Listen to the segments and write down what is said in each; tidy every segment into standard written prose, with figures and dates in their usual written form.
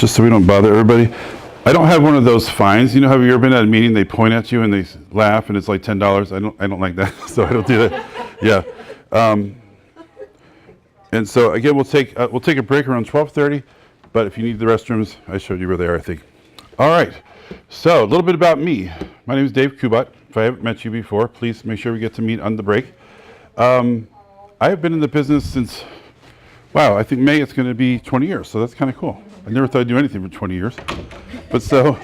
just so we don't bother everybody. I don't have one of those fines. You know, have you ever been at a meeting, they point at you and they laugh and it's like $10? I don't like that, so I don't do that. Yeah. And so again, we'll take a break around 12:30, but if you need the restrooms, I showed you where they are, I think. All right, so a little bit about me. My name is Dave Kubat. If I haven't met you before, please make sure we get to meet on the break. I have been in the business since, wow, I think May it's going to be 20 years, so that's kind of cool. I never thought I'd do anything for 20 years. But so,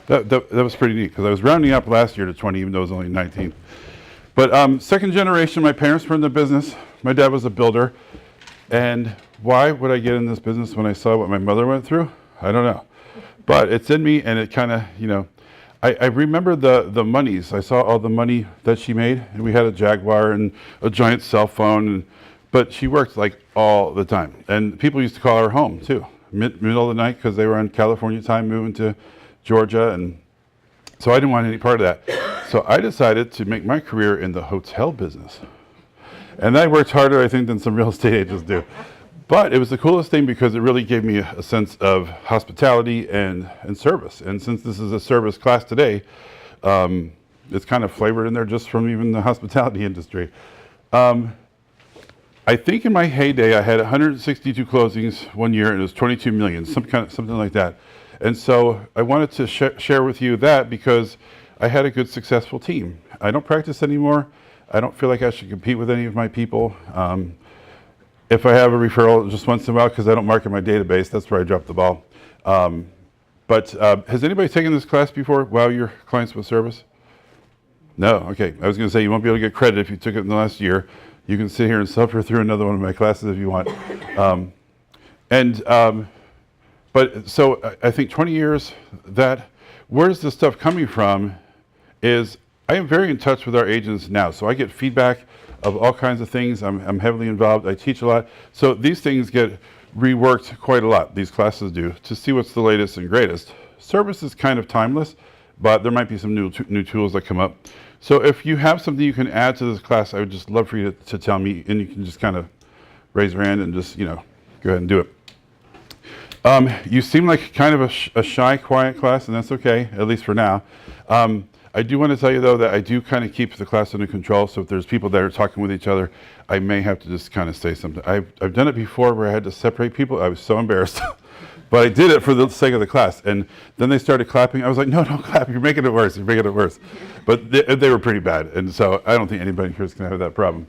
that was pretty neat, because I was rounding up last year to 20, even though I was only 19. But second generation, my parents were in the business. My dad was a builder. And why would I get in this business when I saw what my mother went through? I don't know. But it's in me, and it kind of, you know, I remember the monies. I saw all the money that she made, and we had a Jaguar and a giant cell phone, but she worked like all the time. And people used to call her home too, middle of the night, because they were on California time, moving to Georgia, and so I didn't want any part of that. So I decided to make my career in the hotel business. And I worked harder, I think, than some real estate agents do. But it was the coolest thing because it really gave me a sense of hospitality and service. And since this is a service class today, it's kind of flavored in there just from even the hospitality industry. I think in my heyday, I had 162 closings one year, and it was 22 million, something like that. And so I wanted to share with you that because I had a good, successful team. I don't practice anymore. I don't feel like I should compete with any of my people. If I have a referral just once in a while, because I don't market my database, that's where I dropped the ball. But has anybody taken this class before? Wow, your clients with service? No, okay. I was going to say you won't be able to get credit if you took it in the last year. You can sit here and suffer through another one of my classes if you want. But so I think 20 years, where's the stuff coming from is I am very in touch with our agents now. So I get feedback of all kinds of things. I'm heavily involved. I teach a lot. So these things get reworked quite a lot, these classes do, to see what's the latest and greatest. Service is kind of timeless, but there might be some new tools that come up. So if you have something you can add to this class, I would just love for you to tell me, and you can just kind of raise your hand and just, you know, go ahead and do it. You seem like kind of a shy, quiet class, and that's okay, at least for now. I do want to tell you, though, that I do kind of keep the class under control, so if there's people that are talking with each other, I may have to just kind of say something. I've done it before where I had to separate people. I was so embarrassed. But I did it for the sake of the class. And then they started clapping. I was like, no, don't clap. You're making it worse. You're making it worse. But they were pretty bad. And so I don't think anybody here is going to have that problem.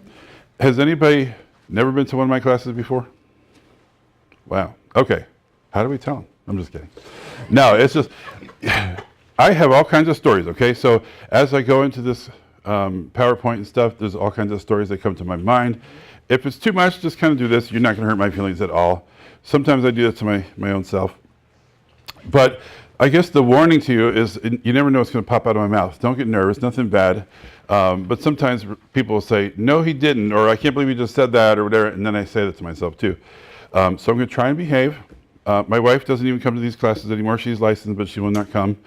Has anybody never been to one of my classes before? Wow. Okay. How do we tell them? I'm just kidding. No, it's just... I have all kinds of stories, okay? So as I go into this PowerPoint and stuff, there's all kinds of stories that come to my mind. If it's too much, just kind of do this. You're not going to hurt my feelings at all. Sometimes I do that to my own self. But I guess the warning to you is you never know what's going to pop out of my mouth. Don't get nervous, nothing bad. But sometimes people will say, no, he didn't, or I can't believe he just said that, or whatever, and then I say that to myself too. So I'm going to try and behave. My wife doesn't even come to these classes anymore. She's licensed, but she will not come.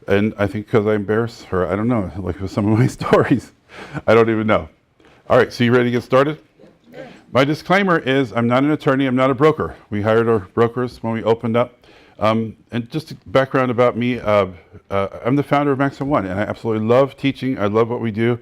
And I think because I embarrass her, I don't know, like with some of my stories. I don't even know. All right, so you ready to get started? Yeah. My disclaimer is I'm not an attorney, I'm not a broker. We hired our brokers when we opened up. And just background about me, I'm the founder of Maximum One, and I absolutely love teaching. I love what we do.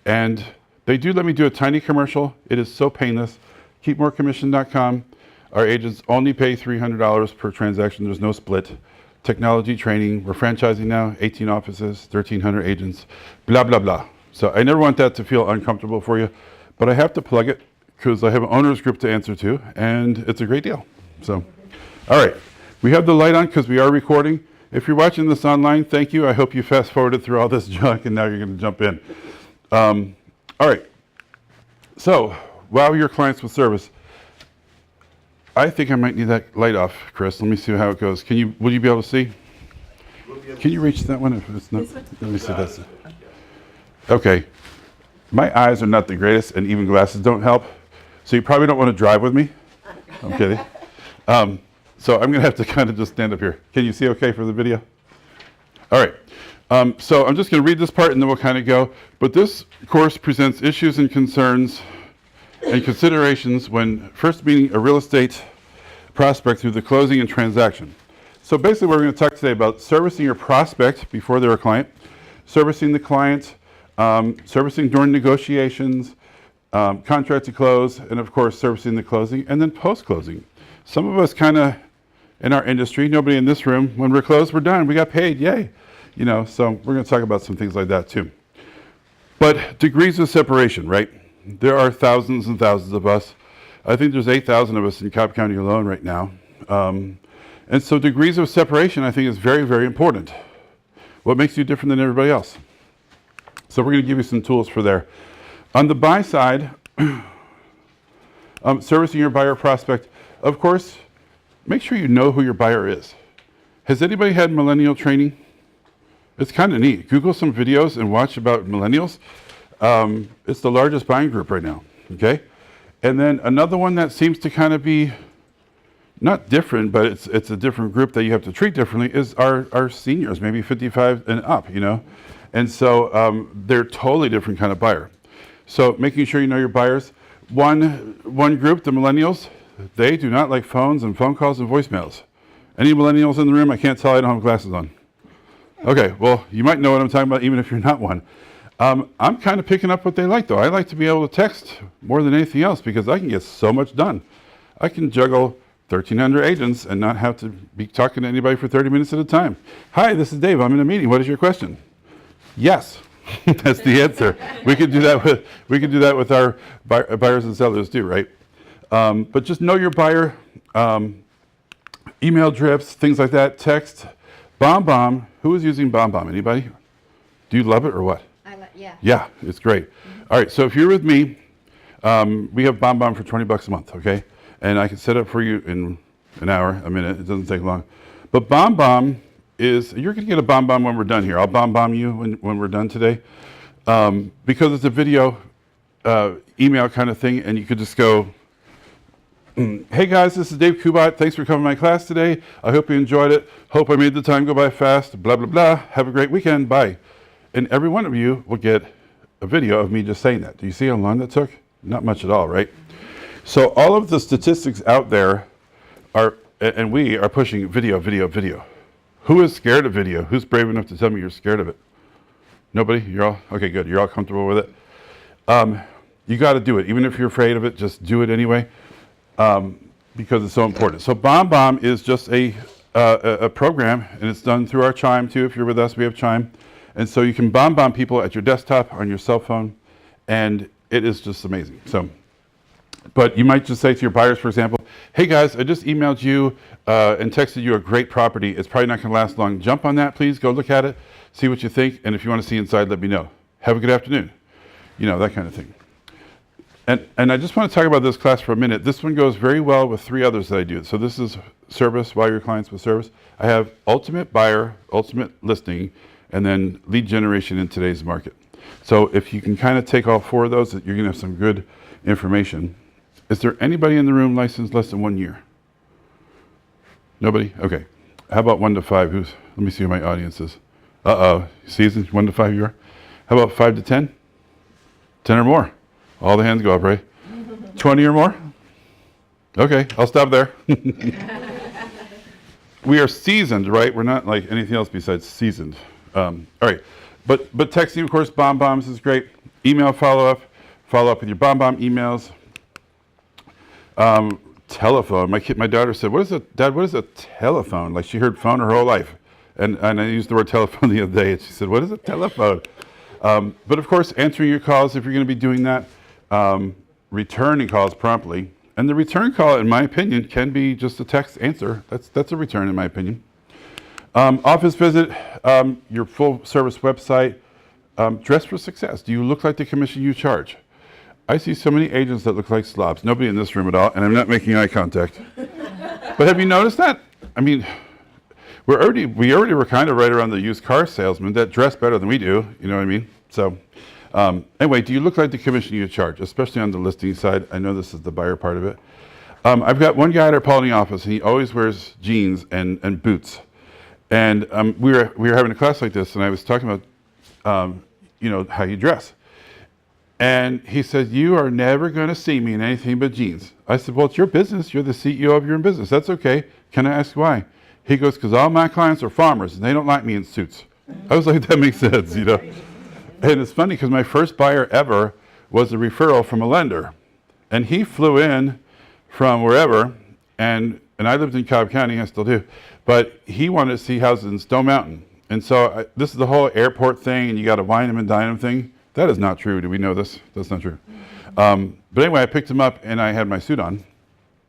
And they do let me do a tiny commercial. It is so painless. KeepMoreCommission.com. Our agents only pay $300 per transaction. There's no split. Technology training, we're franchising now, 18 offices, 1,300 agents, blah, blah, blah. So I never want that to feel uncomfortable for you, but I have to plug it because I have an owner's group to answer to, and it's a great deal. So, all right, we have the light on because we are recording. If you're watching this online, thank you. I hope you fast forwarded through all this junk and now you're going to jump in. All right, so wow, your clients with service. I think I might need that light off, Chris. Let me see how it goes. Will you be able to see? Can you reach that one if it's not? Let me see that. Okay. My eyes are not the greatest, and even glasses don't help. So you probably don't want to drive with me. I'm kidding. So I'm going to have to kind of just stand up here. Can you see okay for the video? All right. So I'm just going to read this part, and then we'll kind of go. But this course presents issues and concerns and considerations when first meeting a real estate prospect through the closing and transaction. So basically we're going to talk today about servicing your prospect before they're a client, servicing the client, servicing during negotiations, contract to close, and of course servicing the closing, and then post-closing. Some of us kind of, in our industry, nobody in this room, when we're closed, we're done, we got paid, yay. You know, so we're going to talk about some things like that too. But degrees of separation, right? There are thousands and thousands of us. I think there's 8,000 of us in Cobb County alone right now. And so degrees of separation, I think, is very, very important. What makes you different than everybody else? So we're going to give you some tools for there. On the buy side, servicing your buyer prospect, of course, make sure you know who your buyer is. Has anybody had millennial training? It's kind of neat. Google some videos and watch about millennials. It's the largest buying group right now, okay? And then another one that seems to kind of be not different, but it's a different group that you have to treat differently is our seniors, maybe 55 and up, you know? And so they're totally different kind of buyer. So making sure you know your buyers. One group, the millennials, they do not like phones and phone calls and voicemails. Any millennials in the room? I can't tell, I don't have glasses on. Okay, well, you might know what I'm talking about even if you're not one. I'm kind of picking up what they like though. I like to be able to text more than anything else because I can get so much done. I can juggle 1,300 agents and not have to be talking to anybody for 30 minutes at a time. Hi, this is Dave, I'm in a meeting, what is your question? Yes, that's the answer. We could do that with our buyers and sellers too, right? But just know your buyer, email drifts, things like that, text. BombBomb, who is using BombBomb? Anybody? Do you love it or what? Yeah. Yeah, it's great. All right, so if you're with me, we have BombBomb for $20 a month, okay? And I can set up for you in an hour, a minute, it doesn't take long. But BombBomb is, you're gonna get a BombBomb when we're done here. I'll BombBomb you when we're done today. Because it's a video email kind of thing, and you could just go, hey guys, this is Dave Kubat. Thanks for coming to my class today. I hope you enjoyed it. Hope I made the time go by fast. Blah, blah, blah. Have a great weekend. Bye. And every one of you will get a video of me just saying that. Do you see how long that took? Not much at all, right? So all of the statistics out there are, and we are pushing video, video, video. Who is scared of video? Who's brave enough to tell me you're scared of it? Nobody? You're all, okay, good. You're all comfortable with it. You got to do it. Even if you're afraid of it, just do it anyway. Because it's so important. So BombBomb is just a program, and it's done through our Chime too. If you're with us, we have Chime. And so you can BombBomb people at your desktop, on your cell phone, and it is just amazing. So, but you might just say to your buyers, for example, hey guys, I just emailed you and texted you a great property. It's probably not going to last long. Jump on that, please. Go look at it, see what you think, and if you want to see inside, let me know. Have a good afternoon. You know, that kind of thing. And I just want to talk about this class for a minute. This one goes very well with 3 others that I do. So this is service, why your clients with service. I have ultimate buyer, ultimate listing, and then lead generation in today's market. So if you can kind of take all 4 of those, you're going to have some good information. Is there anybody in the room licensed less than 1 year? Nobody? Okay. How about 1 to 5? Let me see who my audience is. Uh-oh. Seasoned 1 to 5 year? How about 5 to 10? 10 or more? All the hands go up, right? 20 or more? Okay, I'll stop there. We are seasoned, right? We're not like anything else besides seasoned. All right, but texting, of course, BombBombs is great. Email follow up with your BombBomb emails. Telephone. My daughter said, Dad, what is a telephone? Like she heard phone her whole life. And I used the word telephone the other day, and she said, what is a telephone? But of course, answering your calls if you're going to be doing that. Returning calls promptly. And the return call, in my opinion, can be just a text answer. That's a return, in my opinion. Office visit, your full service website. Dress for success. Do you look like the commission you charge? I see so many agents that look like slobs. Nobody in this room at all, and I'm not making eye contact. But have you noticed that? I mean, we already were kind of right around the used car salesman that dress better than we do. You know what I mean? So anyway, do you look like the commission you charge, especially on the listing side? I know this is the buyer part of it. I've got one guy at our Paulding office, and he always wears jeans and boots. And we were having a class like this, and I was talking about you know, how you dress. And he said, you are never going to see me in anything but jeans. I said, well, it's your business. You're the CEO of your own business. That's okay. Can I ask why? He goes, because all my clients are farmers, and they don't like me in suits. I was like, that makes sense, you know. And it's funny because my first buyer ever was a referral from a lender. And he flew in from wherever, and I lived in Cobb County, I still do, but he wanted to see houses in Stone Mountain. And so this is the whole airport thing, and you got to wine them and dine them thing. That is not true. Do we know this? That's not true. But anyway, I picked him up, and I had my suit on.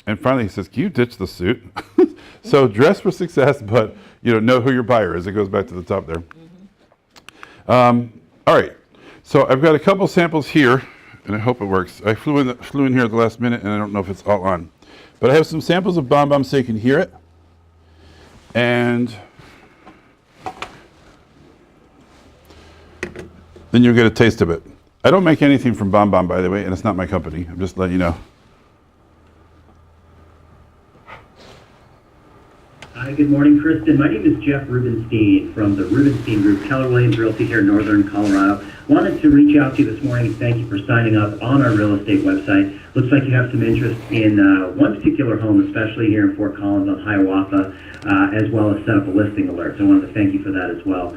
And finally, he says, can you ditch the suit? So dress for success, but know who your buyer is. It goes back to the top there. All right. So I've got a couple samples here, and I hope it works. I flew in here at the last minute, and I don't know if it's all on. But I have some samples of Bomb Bomb so you can hear it. And then you'll get a taste of it. I don't make anything from Bomb Bomb, by the way, and it's not my company. I'm just letting you know. Hi, good morning, Kristen. My name is Jeff Rubenstein from the Rubenstein Group, Keller Williams Realty here in Northern Colorado. Wanted to reach out to you this morning. Thank you for signing up on our real estate website. Looks like you have some interest in one particular home, especially here in Fort Collins on Hiawatha, as well as set up a listing alert. So I wanted to thank you for that as well.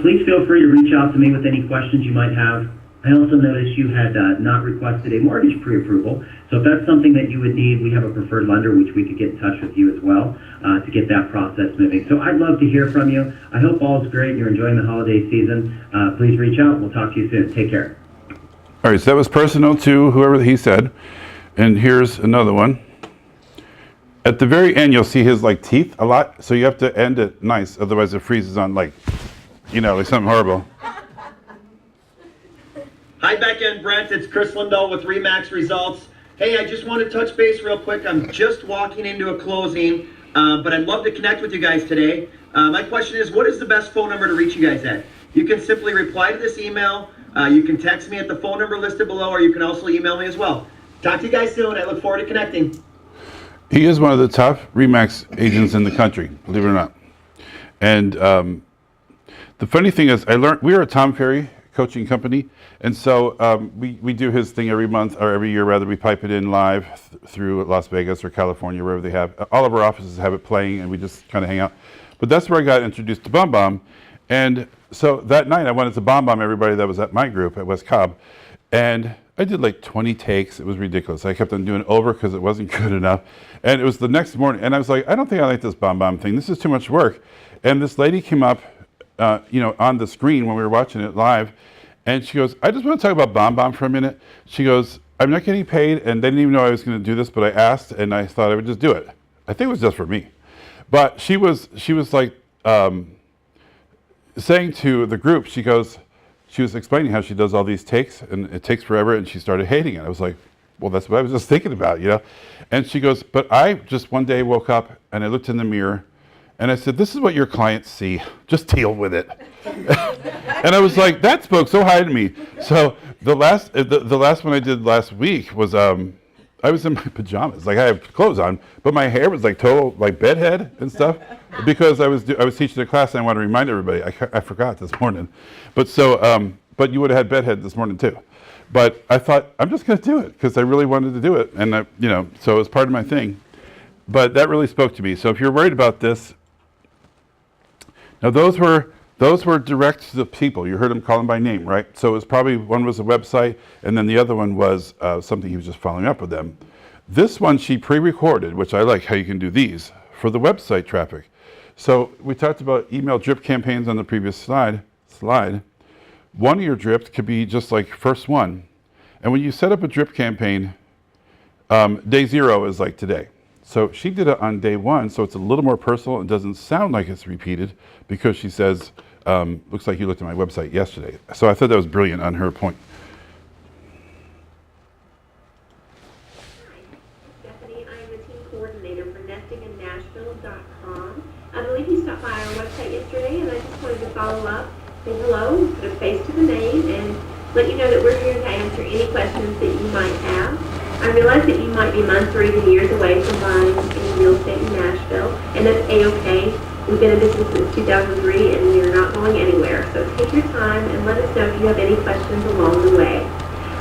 Please feel free to reach out to me with any questions you might have. I also noticed you had not requested a mortgage pre-approval. So if that's something that you would need, we have a preferred lender which we could get in touch with you as well to get that process moving. So I'd love to hear from you. I hope all is great and you're enjoying the holiday season. Please reach out. We'll talk to you soon. Take care. All right, so that was personal to whoever he said. And here's another one. At the very end, you'll see his teeth a lot. So you have to end it nice. Otherwise it freezes on like something horrible. Hi, Becca and Brent. It's Chris Lindahl with RE/MAX Results. Hey, I just want to touch base real quick. I'm just walking into a closing, but I'd love to connect with you guys today. My question is, what is the best phone number to reach you guys at? You can simply reply to this email. You can text me at the phone number listed below, or you can also email me as well. Talk to you guys soon. I look forward to connecting. He is one of the top RE/MAX agents in the country, believe it or not. And the funny thing is, we are a Tom Ferry coaching company, and so we do his thing every month, or every year rather. We pipe it in live through Las Vegas or California, wherever they have. All of our offices have it playing, and we just kind of hang out. But that's where I got introduced to Bomb Bomb. And so that night I wanted to Bomb Bomb everybody that was at my group at West Cobb. And I did like 20 takes. It was ridiculous. I kept on doing over because it wasn't good enough. And it was the next morning, and I was like, I don't think I like this Bomb Bomb thing. This is too much work. And this lady came up on the screen when we were watching it live, and she goes, I just want to talk about Bomb Bomb for a minute. She goes, I'm not getting paid, and they didn't even know I was going to do this, but I asked, and I thought I would just do it. I think it was just for me. But she was like saying to the group, she was explaining how she does all these takes, and it takes forever, and she started hating it. I was like, well, that's what I was just thinking about, And she goes, but I just one day woke up, and I looked in the mirror, and I said, this is what your clients see. Just deal with it. And I was like, that spoke so high to me. So the last one I did last week was, I was in my pajamas. I have clothes on, but my hair was total bedhead and stuff, because I was teaching a class, and I want to remind everybody. I forgot this morning. But but you would have had bedhead this morning too. But I thought, I'm just going to do it, because I really wanted to do it. And so it was part of my thing. But that really spoke to me. So if you're worried about this, now those were direct to the people. You heard him call them by name, right? So it was probably, one was a website, and then the other one was something he was just following up with them. This one she pre-recorded, which I like how you can do these, for the website traffic. So we talked about email drip campaigns on the previous slide. One of your drips could be just like first one. And when you set up a drip campaign, day 0 is like today. So she did it on day 1, so it's a little more personal and doesn't sound like it's repeated, because she says, looks like you looked at my website yesterday. So I thought that was brilliant on her point. Hi, Stephanie. I am the team coordinator for nestinginnashville.com. I believe you stopped by our website yesterday, and I just wanted to follow up, say hello, put a face to the name, and let you know that we're here to answer any questions that you might have. I realize that you might be months or even years away from buying any real estate in Nashville, and that's A-OK. We've been in business since 2003, and we are not going anywhere. So take your time and let us know if you have any questions along the way.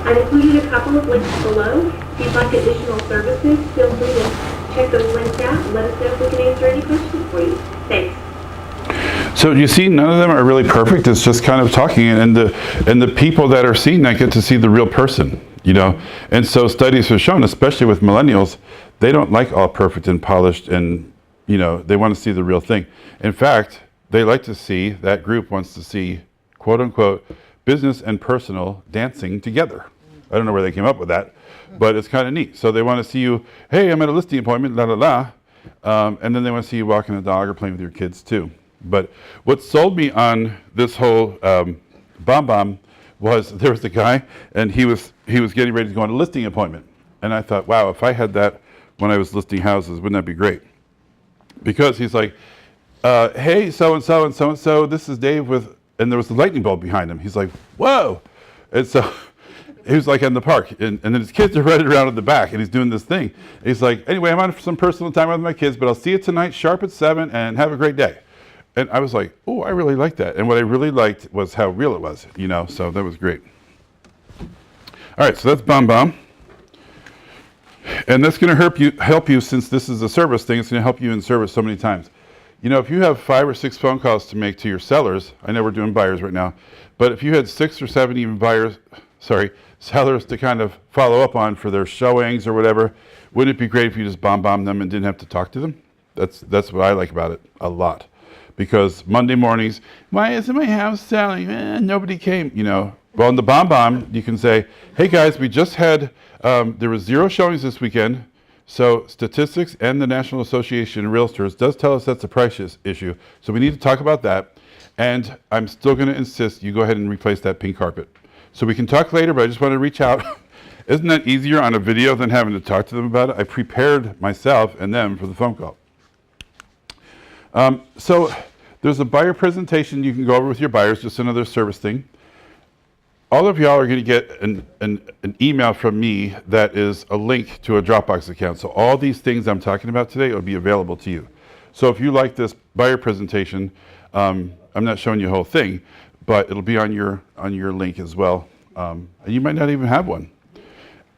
I've included a couple of links below. If you'd like additional services, feel free to check those links out and let us know if we can answer any questions for you. Thanks. So you see, none of them are really perfect. It's just kind of talking, and the people that are seeing that get to see the real person, you know. And so studies have shown, especially with millennials, they don't like all perfect and polished, and you know, they want to see the real thing. In fact, they like to see, that group wants to see, quote unquote, business and personal dancing together. I don't know where they came up with that, but it's kind of neat. So they want to see you, hey, I'm at a listing appointment, la la la, and then they want to see you walking a dog or playing with your kids too. But what sold me on this whole bomb was, there was a guy, and he was getting ready to go on a listing appointment, and I thought, wow, if I had that when I was listing houses, wouldn't that be great? Because he's like, hey, so and so and so and so, this is Dave with, and there was a lightning bolt behind him. He's like, whoa! And so he was like in the park, and then his kids are running around in the back, and he's doing this thing. He's like, anyway, I'm on some personal time with my kids, but I'll see you tonight sharp at 7, and have a great day. And I was like, oh, I really like that. And what I really liked was how real it was, you know, so that was great. All right, so that's bomb. And that's going to help you, since this is a service thing, it's going to help you in service so many times. You know, if you have 5 or 6 phone calls to make to your sellers, I know we're doing buyers right now, but if you had 6 or 7 even sellers to kind of follow up on for their showings or whatever, wouldn't it be great if you just bomb them and didn't have to talk to them? That's what I like about it a lot. Because Monday mornings, why isn't my house selling? Nobody came, you know. Well, in the bomb, you can say, hey guys, we just had, there was 0 showings this weekend. So statistics and the National Association of Realtors does tell us that's a price issue. So we need to talk about that. And I'm still going to insist you go ahead and replace that pink carpet. So we can talk later, but I just want to reach out. Isn't that easier on a video than having to talk to them about it? I prepared myself and them for the phone call. So there's a buyer presentation you can go over with your buyers, just another service thing. All of y'all are going to get an email from me that is a link to a Dropbox account. So all these things I'm talking about today will be available to you. So if you like this buyer presentation, I'm not showing you the whole thing, but it'll be on your link as well. And you might not even have one.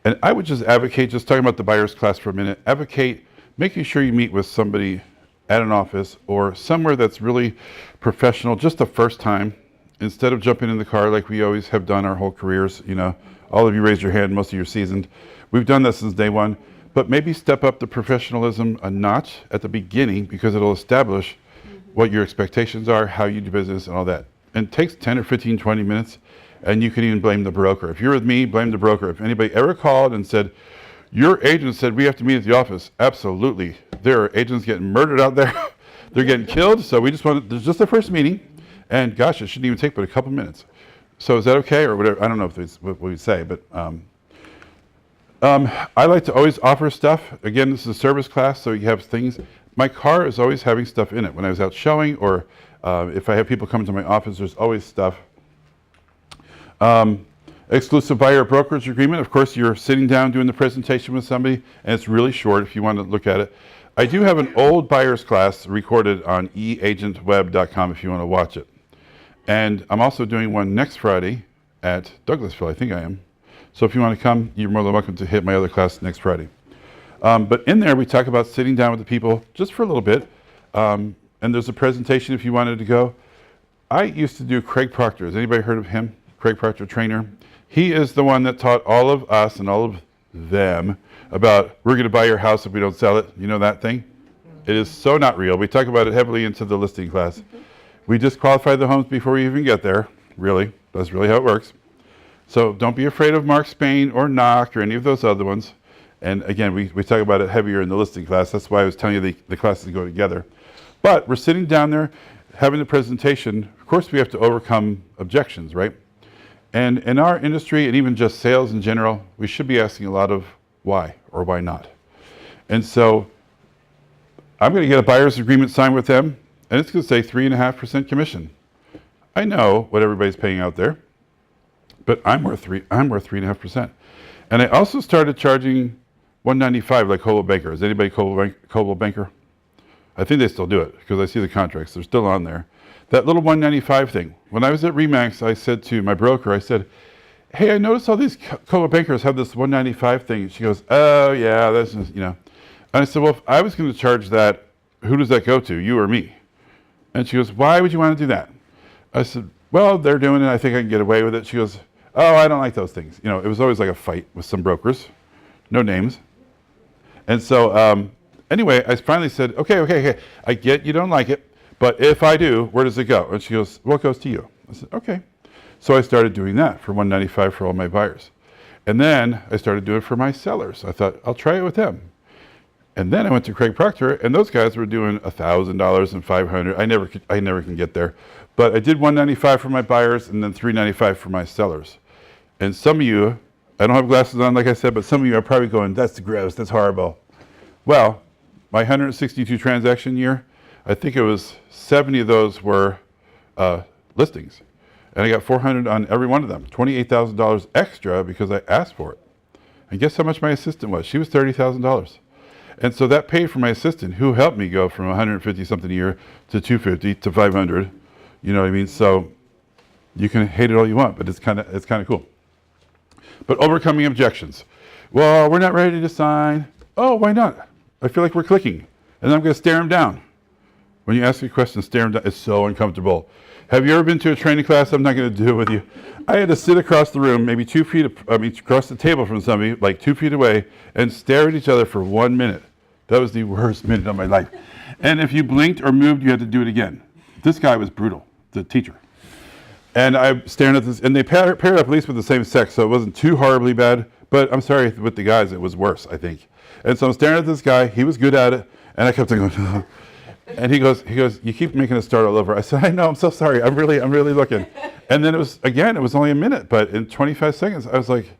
And I would just advocate, just talking about the buyer's class for a minute, advocate making sure you meet with somebody at an office or somewhere that's really professional just the first time, instead of jumping in the car like we always have done our whole careers. You know, all of you raised your hand, most of you are seasoned. We've done this since day one, but maybe step up the professionalism a notch at the beginning, because it'll establish what your expectations are, how you do business and all that. And it takes 10 or 15, 20 minutes, and you can even blame the broker. If you're with me, blame the broker. If anybody ever called and said, your agent said we have to meet at the office, absolutely. There are agents getting murdered out there. They're getting killed, so we just wanted, there's just the first meeting. And gosh, it shouldn't even take but a couple minutes. So is that okay, or whatever? I don't know if it's what we say, but I like to always offer stuff. Again, this is a service class, so you have things. My car is always having stuff in it. When I was out showing, or if I have people come to my office, there's always stuff. Exclusive buyer brokerage agreement. Of course, you're sitting down doing the presentation with somebody, and it's really short if you want to look at it. I do have an old buyer's class recorded on eagentweb.com if you want to watch it. And I'm also doing one next Friday at Douglasville, I think I am. So if you want to come, you're more than welcome to hit my other class next Friday. But in there, we talk about sitting down with the people just for a little bit. And there's a presentation if you wanted to go. I used to do Craig Proctor. Has anybody heard of him? Craig Proctor, trainer. He is the one that taught all of us and all of them about, we're going to buy your house if we don't sell it. You know that thing? It is so not real. We talk about it heavily into the listing class. We disqualify the homes before we even get there. Really. That's really how it works. So don't be afraid of Mark Spain or Knock or any of those other ones. And again, we talk about it heavier in the listing class. That's why I was telling you the classes go together. But we're sitting down there having the presentation. Of course, we have to overcome objections, right? And in our industry, and even just sales in general, we should be asking a lot of why or why not. And so I'm going to get a buyer's agreement signed with them, and it's going to say 3.5% commission. I know what everybody's paying out there, but I'm worth 3.5%. And I also started charging $195 like Coldwell Banker. Is anybody Coldwell Banker? I think they still do it because I see the contracts. They're still on there. That little $195 thing. When I was at RE/MAX, I said to my broker, I said, hey, I noticed all these co bankers have this 195 thing. She goes, oh yeah, that's just, you know. And I said, well, if I was going to charge that, who does that go to, you or me? And she goes, why would you want to do that? I said, well, they're doing it. I think I can get away with it. She goes, oh, I don't like those things. You know, it was always like a fight with some brokers, no names. And so anyway, I finally said, okay, I get you don't like it, but if I do, where does it go? And she goes, well, it goes to you. I said, okay. So I started doing that for 195 for all my buyers. And then I started doing it for my sellers. I thought, I'll try it with them. And then I went to Craig Proctor, and those guys were doing $1,000 and $500. I never can get there. But I did 195 for my buyers and then 395 for my sellers. And some of you, I don't have glasses on, like I said, but some of you are probably going, that's gross, that's horrible. Well, my 162 transaction year, I think it was 70 of those were listings. And I got 400 on every one of them, $28,000 extra because I asked for it. And guess how much my assistant was? She was $30,000. And so that paid for my assistant, who helped me go from 150 something a year to 250 to 500. You know what I mean? So you can hate it all you want, but it's kind of cool. But overcoming objections. Well, we're not ready to sign. Oh, why not? I feel like we're clicking, and I'm going to stare them down. When you ask me a question, stare them down. It's so uncomfortable. Have you ever been to a training class? I'm not going to do it with you. I had to sit across the room, maybe across the table from somebody, like 2 feet away, and stare at each other for 1 minute. That was the worst minute of my life. And if you blinked or moved, you had to do it again. This guy was brutal, the teacher. And I'm staring at this, and they paired up at least with the same sex, so it wasn't too horribly bad. But I'm sorry, with the guys, it was worse, I think. And so I'm staring at this guy. He was good at it, and I kept going. And he goes, you keep making us start all over. I said, I know, I'm so sorry. I'm really looking. And then it was only a minute, but in 25 seconds, I was like,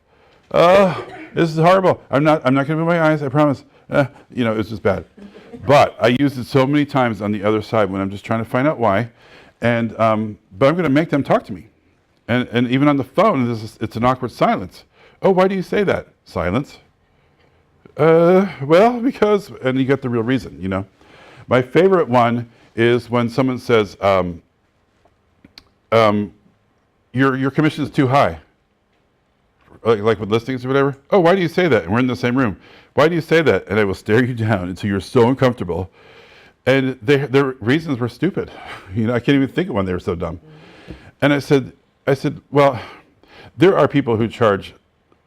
oh, this is horrible. I'm not going to move my eyes, I promise. You know, it was just bad. But I used it so many times on the other side when I'm just trying to find out why. And but I'm going to make them talk to me. And even on the phone, it's an awkward silence. Oh, why do you say that? Silence. Well, because, and you get the real reason, you know. My favorite one is when someone says, your commission is too high. Like with listings or whatever. Oh, why do you say that? And we're in the same room. Why do you say that? And I will stare you down until you're so uncomfortable. And their reasons were stupid. You know, I can't even think of one. They were so dumb. And I said, well, there are people who charge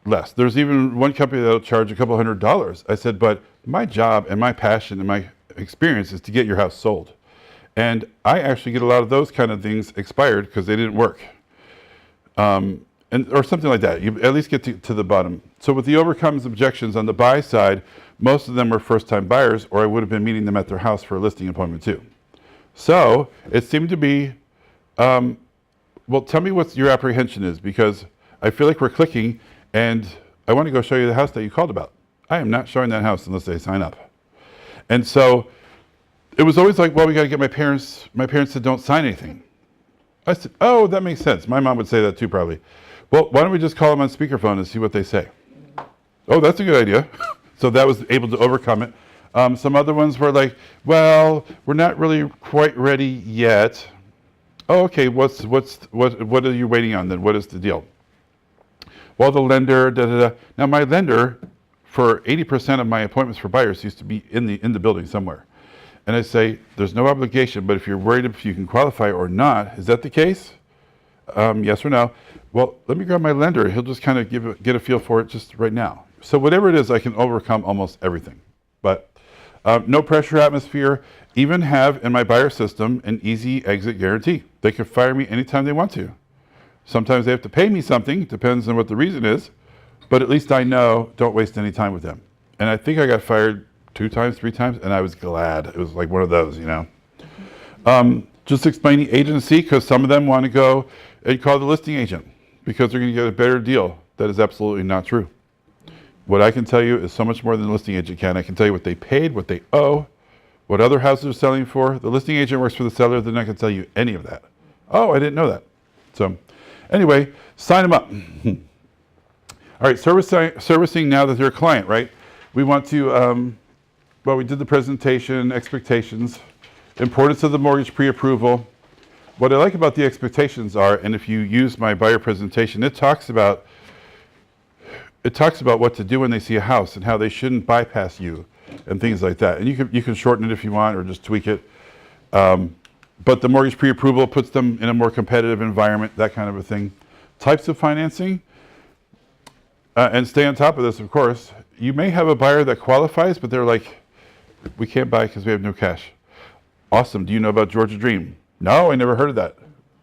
less. There's even one company that'll charge a couple $100. I said, but my job and my passion and my experience is to get your house sold. And I actually get a lot of those kind of things expired because they didn't work. Or something like that. You at least get to the bottom. So with the overcomes objections on the buy side, most of them were first-time buyers, or I would have been meeting them at their house for a listing appointment too. So it seemed to be, well, tell me what your apprehension is, because I feel like we're clicking, and I want to go show you the house that you called about. I am not showing that house unless they sign up. And so it was always like, well, we got to get my parents. My parents said, don't sign anything. I said, oh, that makes sense. My mom would say that too, probably. Well, why don't we just call them on speakerphone and see what they say? Oh, that's a good idea. So that was able to overcome it. Some other ones were like, well, we're not really quite ready yet. Oh, okay, what are you waiting on then? What is the deal? Well, the lender, Now, my lender, for 80% of my appointments for buyers, used to be in the building somewhere. And I say, there's no obligation, but if you're worried if you can qualify or not, is that the case? Yes or no? Well, let me grab my lender. He'll just kind of get a feel for it just right now. So whatever it is, I can overcome almost everything. But no pressure atmosphere. Even have in my buyer system an easy exit guarantee. They can fire me anytime they want to. Sometimes they have to pay me something, depends on what the reason is, but at least I know, don't waste any time with them. And I think I got fired 2 times, 3 times, and I was glad. It was like one of those, you know. Just explaining agency, because some of them want to go and call the listing agent because they're going to get a better deal. That is absolutely not true. What I can tell you is so much more than the listing agent can. I can tell you what they paid, what they owe, what other houses are selling for. The listing agent works for the seller. They're not going to tell you any of that. Oh, I didn't know that. So anyway, sign them up. All right, servicing now that they're a client, right? We want to, well, we did the presentation, expectations, importance of the mortgage pre-approval. What I like about the expectations are, and if you use my buyer presentation, it talks about it talks about what to do when they see a house and how they shouldn't bypass you and things like that. And you can shorten it if you want or just tweak it. But the mortgage pre-approval puts them in a more competitive environment, that kind of a thing. Types of financing, and stay on top of this, of course. You may have a buyer that qualifies, but they're like, we can't buy because we have no cash. Awesome. Do you know about Georgia Dream? No, I never heard of that.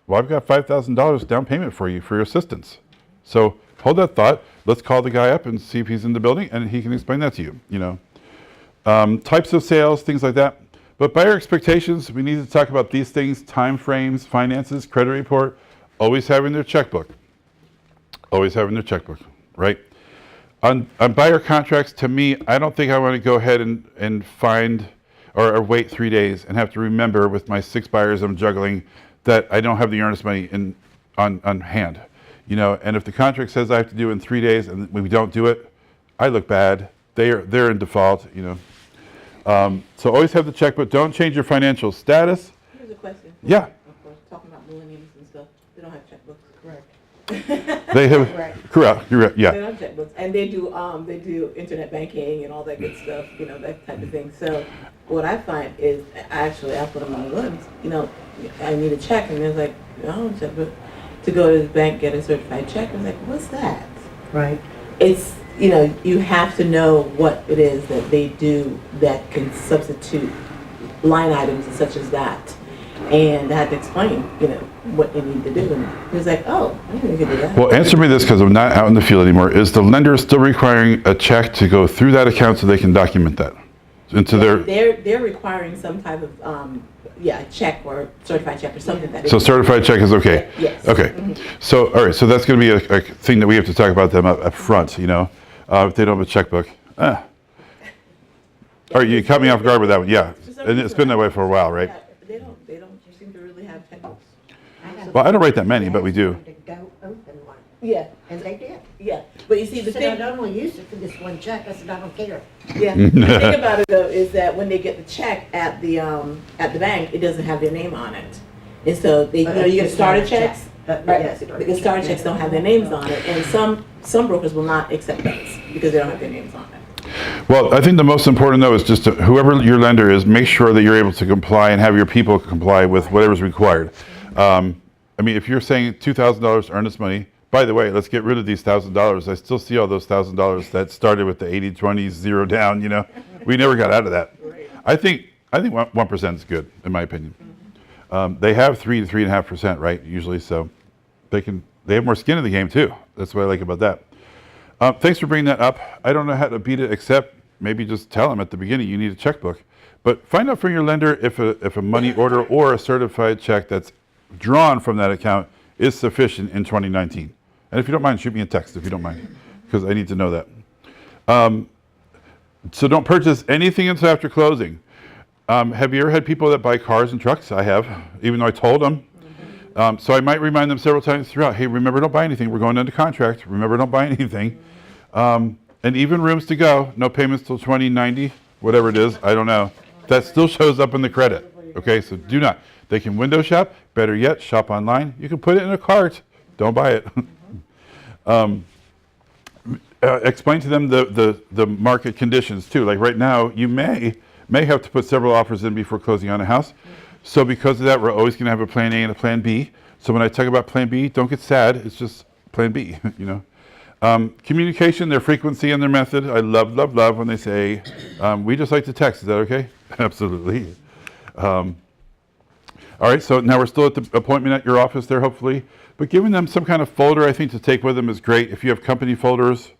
Well, I've got $5,000 down payment for you for your assistance. So hold that thought. Let's call the guy up and see if he's in the building, and he can explain that to you. You know, types of sales, things like that. But buyer expectations, we need to talk about these things: time frames, finances, credit report, always having their checkbook. Always having their checkbook, right? On buyer contracts, to me, I don't think I want to go ahead and find or wait 3 days and have to remember with my 6 buyers I'm juggling that I don't have the earnest money on hand. You know, and if the contract says I have to do it in 3 days and when we don't do it, I look bad. They're in default, you know. So always have the checkbook. Don't change your financial status. Here's a question. Yeah. Of course, talking about millennials and stuff, they don't have checkbooks, correct? They have, Right. correct, you're right, They yeah. don't have checkbooks, and they do internet banking and all that good stuff, you know, that type of thing. So what I find is, I put them on the limbs, you know, I need a check, and they're like, oh, checkbook. To go to the bank, get a certified check, I was like, what's that? Right. It's, you know, you have to know what it is that they do that can substitute line items such as that. And I had to explain, you know, what they need to do. And he was like, oh, I didn't know you could do that. Well, answer me this, because I'm not out in the field anymore. Is the lender still requiring a check to go through that account so they can document that into their? They're requiring some type of, check or certified check or something that. So certified check is okay? Yes. Okay. Mhm. So, all right, so that's going to be a thing that we have to talk about them up front, you know, if they don't have a checkbook. All right, you caught me off guard with that one, yeah. And it's been that way for a while, right? Yeah, they don't seem to really have checkbooks. Well, I don't write that many, but we do. To go open one, Yeah, and they did. yeah. But you see, the Said thing. I'd only use it for this one check. I said, I don't care. Yeah. The thing about it though is that when they get the check at the bank, it doesn't have their name on it, and so they, you know, you get starter checks, right? Yes. The starter checks don't have their names on it, and some brokers will not accept those because they don't have their names on it. Well, I think the most important though is just whoever your lender is, make sure that you're able to comply and have your people comply with whatever's required. I mean, if you're saying $2,000 earnest money, by the way, let's get rid of these $1,000. I still see all those $1,000 that started with the 80-20 zero down. You know, we never got out of that. I think 1% is good in my opinion. They have 3 to 3.5%, right? Usually, so they have more skin in the game too. That's what I like about that. Thanks for bringing that up. I don't know how to beat it except maybe just tell them at the beginning you need a checkbook. But find out from your lender if a money order or a certified check that's drawn from that account is sufficient in 2019. And if you don't mind, shoot me a text if you don't mind, because I need to know that. So don't purchase anything until after closing. Have you ever had people that buy cars and trucks? I have, even though I told them. So I might remind them several times throughout, hey, remember, don't buy anything. We're going under contract. Remember, don't buy anything. And even rooms to go, no payments till 2090, whatever it is, I don't know. That still shows up in the credit. Okay, so do not. They can window shop. Better yet, shop online. You can put it in a cart. Don't buy it. Explain to them the market conditions too. Like right now, you may have to put several offers in before closing on a house. So because of that, we're always going to have a plan A and a plan B. So when I talk about plan B, don't get sad. It's just plan B, you know. Communication, their frequency and their method. I love when they say, we just like to text. Is that okay? Absolutely. All right, so now we're still at the appointment at your office there, hopefully. But giving them some kind of folder, I think, to take with them is great. If you have company folders,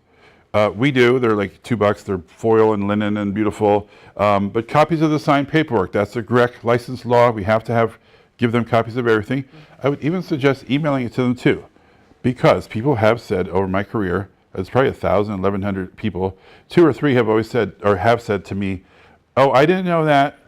we do. They're like $2. They're foil and linen and beautiful. But copies of the signed paperwork, that's the correct license law. We have to give them copies of everything. I would even suggest emailing it to them too, because people have said over my career, it's probably 1,000, 1,100 people, 2 or 3 have always said or have said to me, oh, I didn't know that.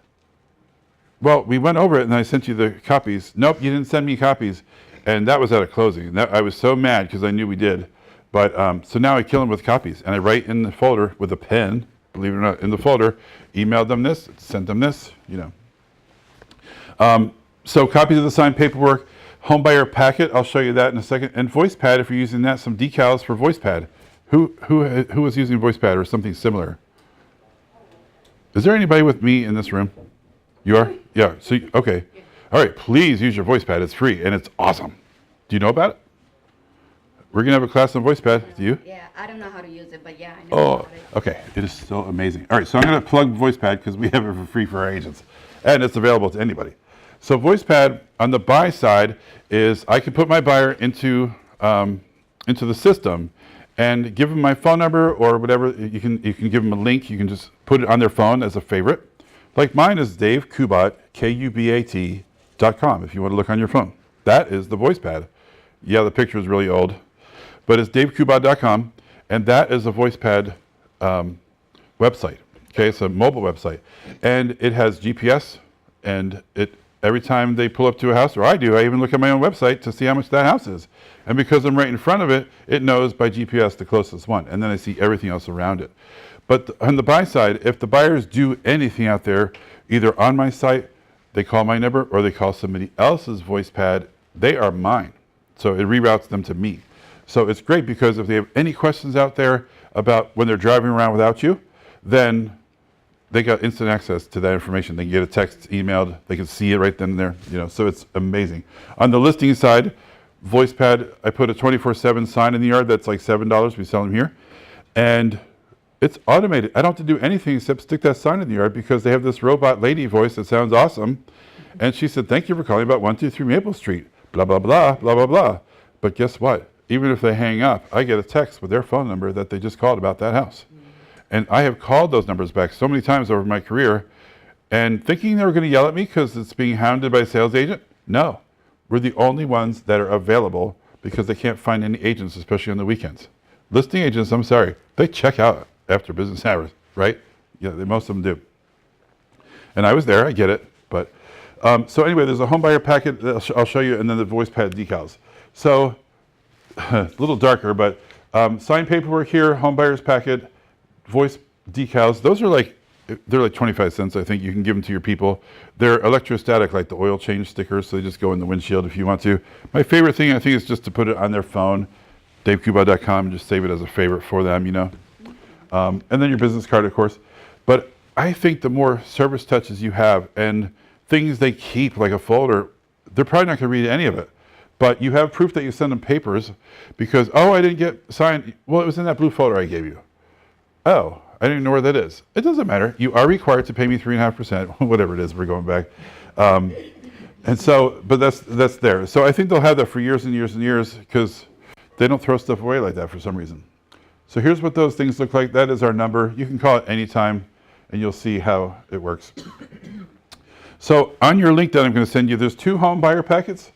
Well, we went over it and I sent you the copies. Nope, you didn't send me copies. And that was at a closing. I was so mad because I knew we did. But so now I kill them with copies. And I write in the folder with a pen, believe it or not, in the folder, emailed them this, sent them this, you know. So copies of the signed paperwork, home buyer packet, I'll show you that in a second. And VoicePad, if you're using that, some decals for VoicePad. Who was using VoicePad or something similar? Is there anybody with me in this room? You are? Yeah. So okay. All right. Please use your VoicePad. It's free and it's awesome. Do you know about it? We're gonna have a class on VoicePad. Do you? Yeah, I don't know how to use it, but yeah, I know Oh, about it. okay. It is so amazing. All right, so I'm going to plug VoicePad because we have it for free for our agents, and it's available to anybody. So VoicePad on the buy side is I can put my buyer into the system and give them my phone number or whatever. You can give them a link. You can just put it on their phone as a favorite. Like mine is Dave Kubat, KUBAT.com. If you want to look on your phone, that is the VoicePad. Yeah, the picture is really old. But it's davekubat.com, and that is a VoicePad website. Okay, it's a mobile website, and it has GPS, and every time they pull up to a house, or I do, I even look at my own website to see how much that house is. And because I'm right in front of it, it knows by GPS the closest one, and then I see everything else around it. But on the buy side, if the buyers do anything out there, either on my site, they call my number, or they call somebody else's VoicePad, they are mine. So it reroutes them to me. So it's great because if they have any questions out there about when they're driving around without you, then they got instant access to that information. They can get a text emailed, they can see it right then and there, so it's amazing. On the listing side, VoicePad, I put a 24/7 sign in the yard that's like $7, we sell them here. And it's automated. I don't have to do anything except stick that sign in the yard because they have this robot lady voice that sounds awesome. And she said, "Thank you for calling about 123 Maple Street, blah, blah, blah, blah, blah, blah." But guess what? Even if they hang up, I get a text with their phone number that they just called about that house. And I have called those numbers back so many times over my career and thinking they were going to yell at me because it's being hounded by a sales agent. No, we're the only ones that are available because they can't find any agents, especially on the weekends. Listing agents, I'm sorry, they check out after business hours, right? Yeah, most of them do. And I was there, I get it. But so anyway, there's a home buyer packet that I'll show you, and then the VoicePad decals. So a little darker, but signed paperwork here, home buyer's packet, voice decals. Those are they're like 25 cents, I think. You can give them to your people. They're electrostatic, like the oil change stickers, so they just go in the windshield if you want to. My favorite thing, I think, is just to put it on their phone, davekubat.com, and just save it as a favorite for them, and then your business card, of course. But I think the more service touches you have and things they keep, like a folder, they're probably not going to read any of it. But you have proof that you send them papers because, I didn't get signed. Well, it was in that blue folder I gave you. Oh, I didn't know where that is. It doesn't matter. You are required to pay me 3.5%, whatever it is, we're going back. And so, but that's there. So I think they'll have that for years and years and years because they don't throw stuff away like that for some reason. So here's what those things look like. That is our number. You can call it anytime and you'll see how it works. So on your link that I'm going to send you, there's 2 home buyer packets.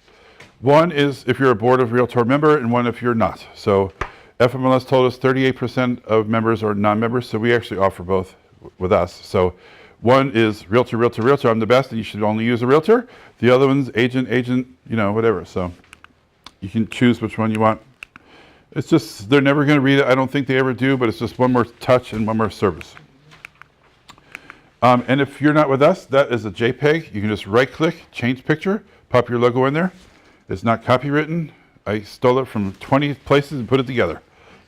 One is if you're a Board of Realtor member and one if you're not. So FMLS told us 38% of members are non-members, so we actually offer both with us. So one is Realtor, Realtor, Realtor, I'm the best and you should only use a Realtor. The other one's agent, whatever. So you can choose which one you want. It's just, they're never going to read it. I don't think they ever do, but it's just one more touch and one more service. And if you're not with us, that is a JPEG. You can just right-click, change picture, pop your logo in there. It's not copywritten. I stole it from 20 places and put it together.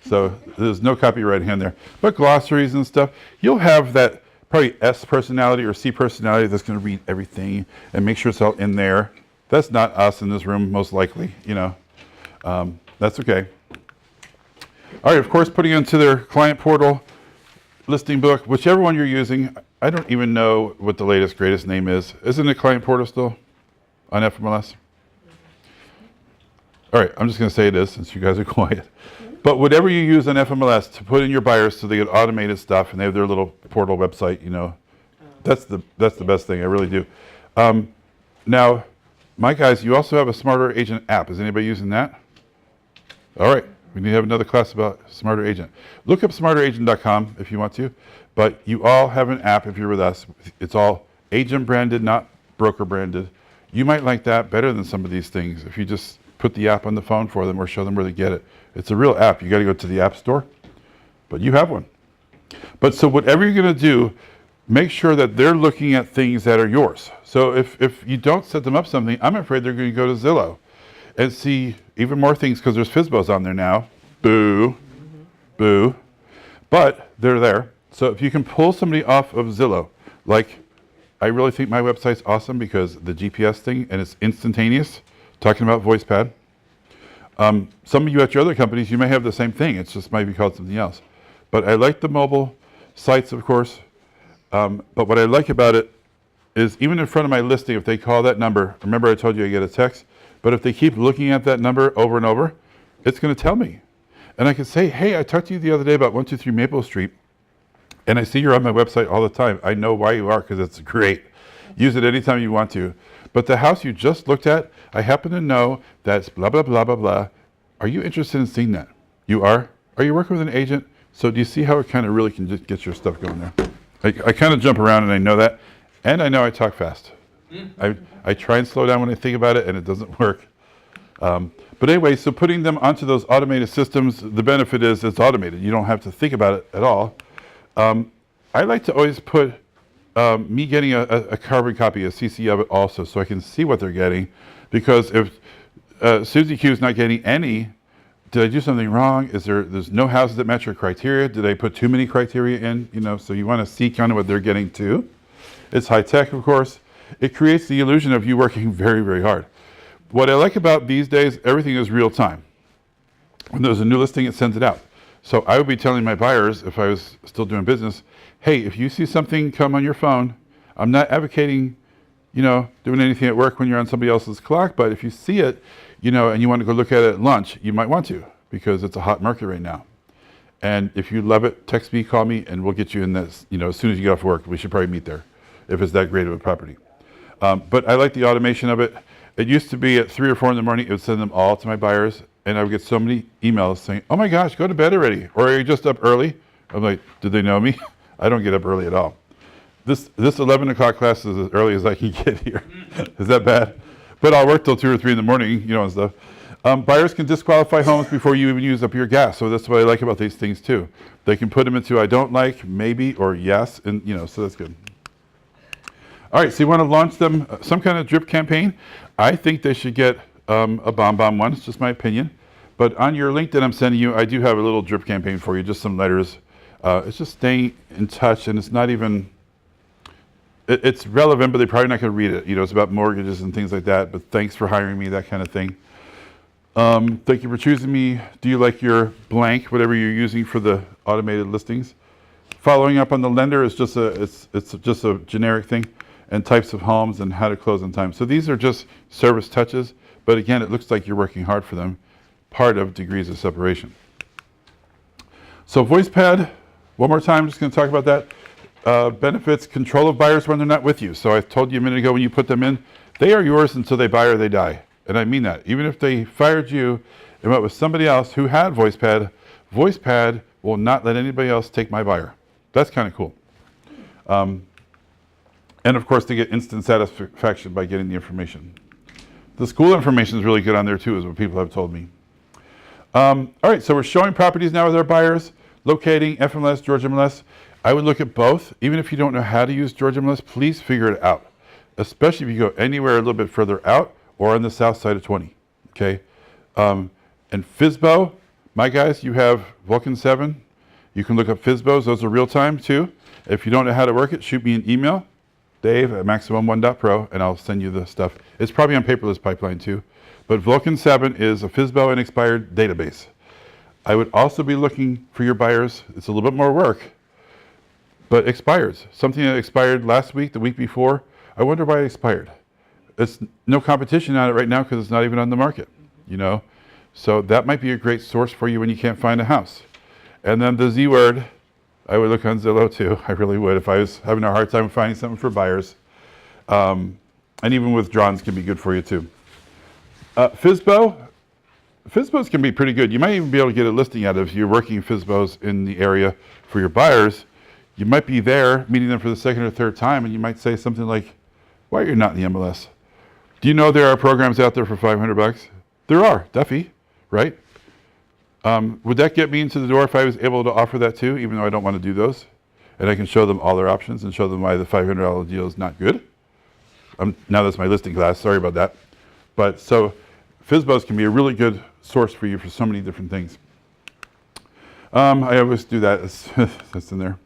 So there's no copyright in there. But glossaries and stuff, you'll have that probably S personality or C personality that's going to read everything and make sure it's all in there. That's not us in this room, most likely, That's okay. All right, of course, putting it into their client portal, listing book, whichever one you're using. I don't even know what the latest, greatest name is. Isn't it client portal still on FMLS? All right, I'm just going to say it is since you guys are quiet. But whatever you use on FMLS to put in your buyers so they get automated stuff and they have their little portal website, that's the best thing. I really do. Now, my guys, you also have a Smarter Agent app. Is anybody using that? All right, we need to have another class about Smarter Agent. Look up smarteragent.com if you want to, but you all have an app if you're with us. It's all agent branded, not broker branded. You might like that better than some of these things if you just put the app on the phone for them or show them where to get it. It's a real app. You got to go to the app store, but you have one. But so whatever you're going to do, make sure that they're looking at things that are yours. So if you don't set them up something, I'm afraid they're going to go to Zillow and see even more things because there's FSBOs on there now. Boo. Boo. But they're there. So if you can pull somebody off of Zillow, like I really think my website's awesome because the GPS thing and it's instantaneous, talking about VoicePad. Some of you at your other companies, you may have the same thing. It's just might be called something else. But I like the mobile sites, of course. But what I like about it is even in front of my listing, if they call that number, remember I told you I get a text, but if they keep looking at that number over and over, it's going to tell me. And I can say, hey, I talked to you the other day about 123 Maple Street, and I see you're on my website all the time. I know why you are because it's great. Use it anytime you want to. But the house you just looked at, I happen to know that's blah, blah, blah, blah, blah. Are you interested in seeing that? You are? Are you working with an agent? So do you see how it kind of really can just get your stuff going there? I kind of jump around and I know that. And I know I talk fast. I try and slow down when I think about it and it doesn't work. But anyway, so putting them onto those automated systems, the benefit is it's automated. You don't have to think about it at all. I like to always put me getting a carbon copy, a CC of it also, so I can see what they're getting. Because if Susie Q is not getting any, did I do something wrong? There's no houses that match your criteria? Did I put too many criteria in? You know, so you want to see kind of what they're getting too. It's high tech, of course. It creates the illusion of you working very, very hard. What I like about these days, everything is real time. When there's a new listing, it sends it out. So I would be telling my buyers, if I was still doing business, hey, if you see something come on your phone, I'm not advocating, you know, doing anything at work when you're on somebody else's clock, but if you see it, you know, and you want to go look at it at lunch, you might want to, because it's a hot market right now. And if you love it, text me, call me, and we'll get you in this, you know, as soon as you get off work. We should probably meet there, if it's that great of a property. But I like the automation of it. It used to be at 3 or 4 in the morning, it would send them all to my buyers, and I would get so many emails saying, oh my gosh, go to bed already, or are you just up early? I'm like, do they know me? I don't get up early at all. This 11 o'clock class is as early as I can get here. Is that bad? But I'll work till 2 or 3 in the morning, you know, and stuff. Buyers can disqualify homes before you even use up your gas, so that's what I like about these things too. They can put them into I don't like, maybe, or yes, and you know, so that's good. All right, so you want to launch them some kind of drip campaign. I think they should get a bomb one. It's just my opinion. But on your link that I'm sending you, I do have a little drip campaign for you, just some letters. It's just staying in touch, and it's not even, it's relevant, but they're probably not going to read it. You know, it's about mortgages and things like that, but thanks for hiring me, that kind of thing. Thank you for choosing me. Do you like your blank, whatever you're using for the automated listings? Following up on the lender is just it's just a generic thing. And types of homes and how to close on time. So these are just service touches, but again, it looks like you're working hard for them, part of degrees of separation. So VoicePad, one more time, just gonna talk about that. Benefits, control of buyers when they're not with you. So I told you a minute ago when you put them in, they are yours until they buy or they die. And I mean that. Even if they fired you and went with somebody else who had VoicePad, VoicePad will not let anybody else take my buyer. That's kind of cool. And of course, they get instant satisfaction by getting the information. The school information is really good on there too, is what people have told me. All right, so we're showing properties now with our buyers, locating FMLS, Georgia MLS. I would look at both. Even if you don't know how to use Georgia MLS, please figure it out, especially if you go anywhere a little bit further out or on the south side of 20, okay? And FSBO, my guys, you have Vulcan 7. You can look up FSBOs. Those are real time too. If you don't know how to work it, shoot me an email. Dave at maximum1.pro, and I'll send you the stuff. It's probably on paperless pipeline too. But Vulcan 7 is a FSBO and expired database. I would also be looking for your buyers. It's a little bit more work, but expires. Something that expired last week, the week before, I wonder why it expired. It's no competition on it right now because it's not even on the market, you know? So that might be a great source for you when you can't find a house. And then the Z word, I would look on Zillow too. I really would if I was having a hard time finding something for buyers. And even withdrawals can be good for you too. FSBOs can be pretty good. You might even be able to get a listing out of if you're working FSBOs in the area for your buyers. You might be there meeting them for the second or third time, and you might say something like, why are you not in the MLS? Do you know there are programs out there for $500? There are, Duffy, right? Would that get me into the door if I was able to offer that too, even though I don't want to do those? And I can show them all their options and show them why the $500 deal is not good. Now that's my listing class, sorry about that. But so FSBOs can be a really good source for you for so many different things. I always do that. That's in there.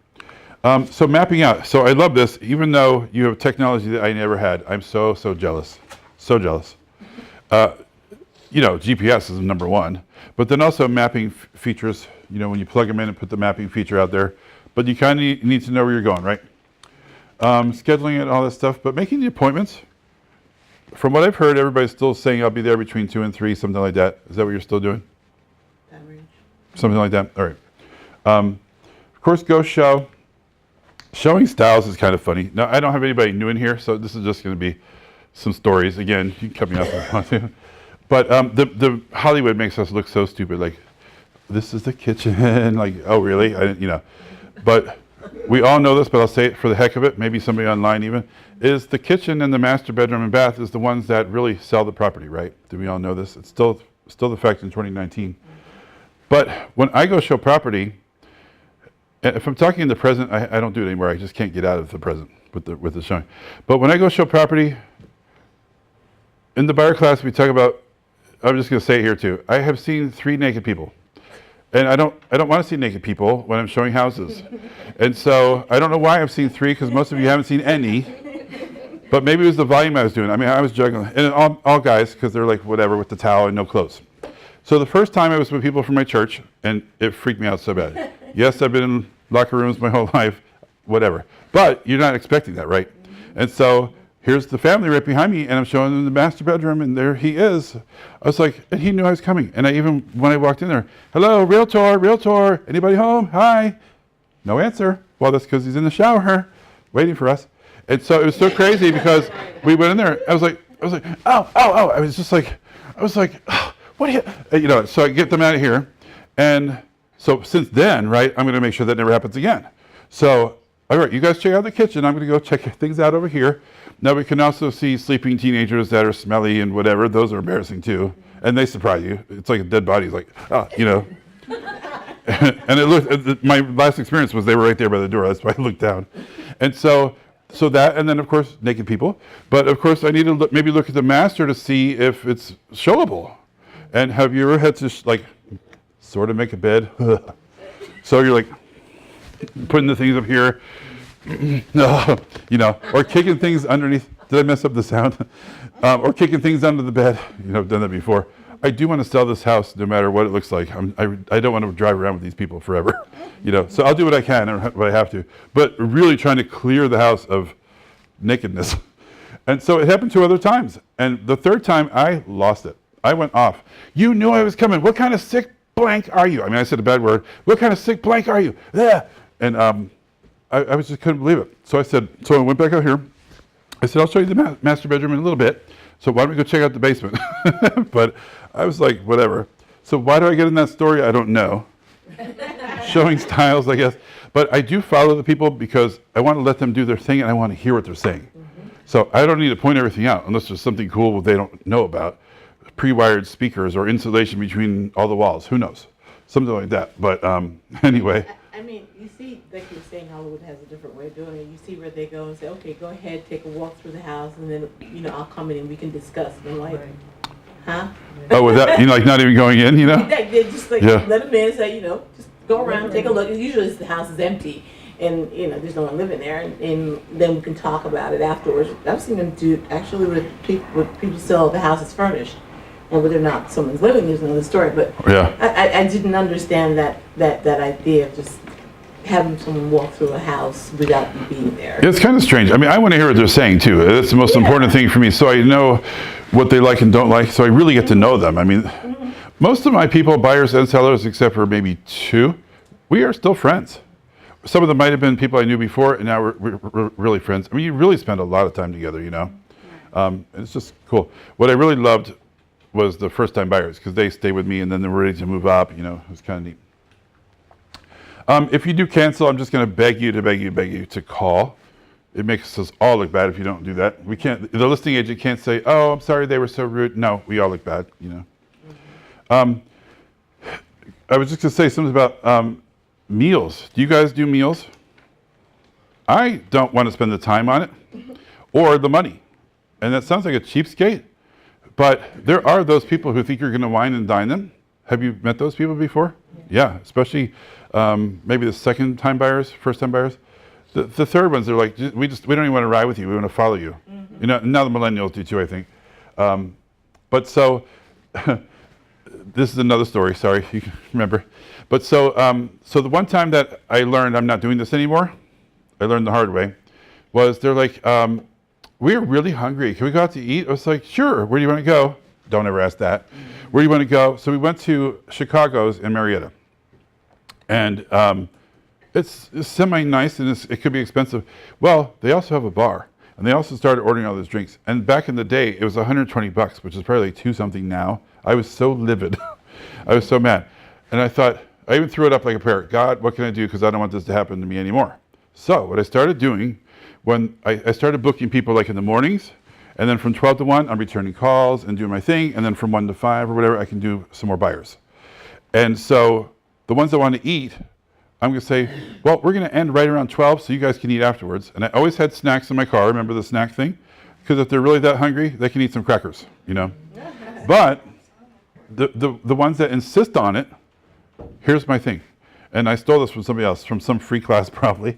So mapping out. So I love this, even though you have technology that I never had. I'm so jealous. So jealous. You know, GPS is number one, but then also mapping features, you know, when you plug them in and put the mapping feature out there, but you kind of need to know where you're going, right? Scheduling it, all that stuff, but making the appointments. From what I've heard, everybody's still saying I'll be there between 2 and 3, something like that. Is that what you're still doing? That range. Something like that? All right. Of course, ghost show. Showing styles is kind of funny. Now, I don't have anybody new in here, so this is just going to be some stories. Again, you can cut me off if you want to. But the Hollywood makes us look so stupid. Like, this is the kitchen. Like, oh, really? I didn't, you know. But we all know this, but I'll say it for the heck of it. Maybe somebody online even. Is the kitchen and the master bedroom and bath is the ones that really sell the property, right? Do we all know this? It's still the fact in 2019. But when I go show property, if I'm talking in the present, I don't do it anymore. I just can't get out of the present with the showing. But when I go show property, in the buyer class we talk about, I'm just going to say it here too. I have seen 3 naked people. And I don't want to see naked people when I'm showing houses. And so I don't know why I've seen 3, because most of you haven't seen any. But maybe it was the volume I was doing. I mean, I was juggling. And all guys, because they're like whatever with the towel and no clothes. So the first time I was with people from my church, and it freaked me out so bad. Yes, I've been in locker rooms my whole life, whatever. But you're not expecting that, right? And so here's the family right behind me, and I'm showing them the master bedroom, and there he is. I was like, and he knew I was coming. And I even, when I walked in there, hello, realtor, anybody home? Hi. No answer. Well, that's because he's in the shower waiting for us. And so it was so crazy because we went in there. I was like, oh. I was like, oh, what are you know, so I get them out of here. And so since then, right, I'm going to make sure that never happens again. So, all right, you guys check out the kitchen. I'm going to go check things out over here. Now we can also see sleeping teenagers that are smelly and whatever. Those are embarrassing too. And they surprise you. It's like a dead body. It's like, oh, you know. And it looked, my last experience was they were right there by the door. That's why I looked down. And so that, and then of course, naked people. But of course, I need to maybe look at the master to see if it's showable. And have you ever had to like sort of make a bed? So you're like putting the things up here, no, you know, or kicking things underneath. Did I mess up the sound? Or kicking things under the bed. You know, I've done that before. I do want to sell this house no matter what it looks like. I don't want to drive around with these people forever, you know. So I'll do what I can, what I have to. But really trying to clear the house of nakedness. And so it happened 2 other times. And the 3rd time, I lost it. I went off. You knew I was coming. What kind of sick blank are you? I mean, I said a bad word. What kind of sick blank are you? Yeah. And I just couldn't believe it. So I said, so I went back out here. I said, I'll show you the master bedroom in a little bit. So why don't we go check out the basement? But I was like, whatever. So why do I get in that story? I don't know. Showing styles, I guess. But I do follow the people because I want to let them do their thing and I want to hear what they're saying. So I don't need to point everything out unless there's something cool they don't know about. Pre-wired speakers or insulation between all the walls. Who knows? Something like that. But anyway. I mean, you see, like you were saying, Hollywood has a different way of doing it. You see where they go and say, okay, go ahead, take a walk through the house, and then, you know, I'll come in and we can discuss. And I'm like, huh? Oh, with that, you know, like not even going in, you know? They just like let them in and say, you know, just go around, take a look. And usually the house is empty and, you know, there's no one living there. And then we can talk about it afterwards. I've seen them do, actually, with people sell the house is furnished. And whether or not someone's living is another story. But I didn't understand that idea of just having someone walk through a house without you being there. It's kind of strange. I mean, I want to hear what they're saying too. That's the most important thing for me, so I know what they like and don't like, so I really get to know them. I mean, most of my people, buyers and sellers, except for maybe 2, we are still friends. Some of them might have been people I knew before, and now we're really friends. I mean, you really spend a lot of time together, you know? It's just cool. What I really loved was the first-time buyers, because they stay with me and then they're ready to move up, you know, it was kind of neat. If you do cancel, I'm just going to beg you to call. It makes us all look bad if you don't do that. We can't, the listing agent can't say, oh, I'm sorry, they were so rude. No, we all look bad, you know. I was just going to say something about meals. Do you guys do meals? I don't want to spend the time on it or the money. And that sounds like a cheapskate, but there are those people who think you're going to wine and dine them. Have you met those people before? Yeah. Yeah, especially maybe the second time buyers, first time buyers. The third ones, they're like, we don't even want to ride with you. We want to follow you. You know, now the millennials do too, I think. But so, this is another story. Sorry, you can remember. But so, so the one time that I learned I'm not doing this anymore, I learned the hard way, was they're like, we're really hungry. Can we go out to eat? I was like, sure. Where do you want to go? Don't ever ask that. Where do you want to go? So we went to Chicago's in Marietta. And it's semi-nice and it could be expensive. Well, they also have a bar. And they also started ordering all those drinks. And back in the day, it was 120 bucks, which is probably like 2 something now. I was so livid. I was so mad. And I thought, I even threw it up like a prayer. God, what can I do? Because I don't want this to happen to me anymore. So what I started doing, when I started booking people like in the mornings, and then from 12 to 1, I'm returning calls and doing my thing. And then from 1 to 5 or whatever, I can do some more buyers. And so the ones that want to eat, I'm going to say, well, we're going to end right around 12 so you guys can eat afterwards. And I always had snacks in my car. Remember the snack thing? Because if they're really that hungry, they can eat some crackers, you know. But the ones that insist on it, here's my thing. And I stole this from somebody else, from some free class probably.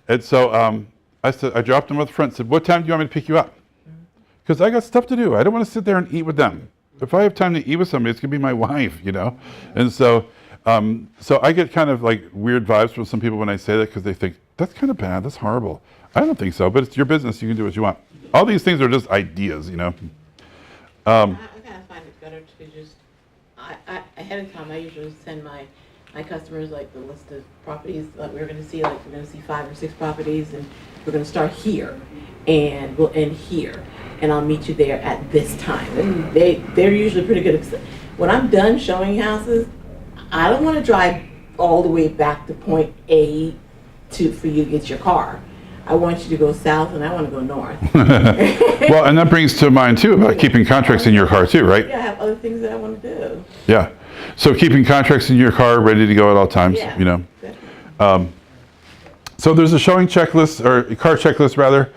And so I said, I dropped them up front and said, what time do you want me to pick you up? Because I got stuff to do. I don't want to sit there and eat with them. If I have time to eat with somebody, it's going to be my wife, you know. And so so I get kind of like weird vibes from some people when I say that because they think, that's kind of bad, that's horrible. I don't think so, but it's your business, you can do what you want. All these things are just ideas, you know. I kind of find it better to just, ahead of time, I usually send my customers like the list of properties that we're going to see, like we're going to see 5 or 6 properties, and we're going to start here, and we'll end here, and I'll meet you there at this time. And they're usually pretty good. When I'm done showing houses, I don't want to drive all the way back to point A for you to get your car. I want you to go south and I want to go north. Well, and that brings to mind too about keeping contracts in your car too, right? Yeah, I have other things that I want to do. Yeah. So keeping contracts in your car ready to go at all times, Yeah, you know. definitely. So there's a showing checklist, or a car checklist rather.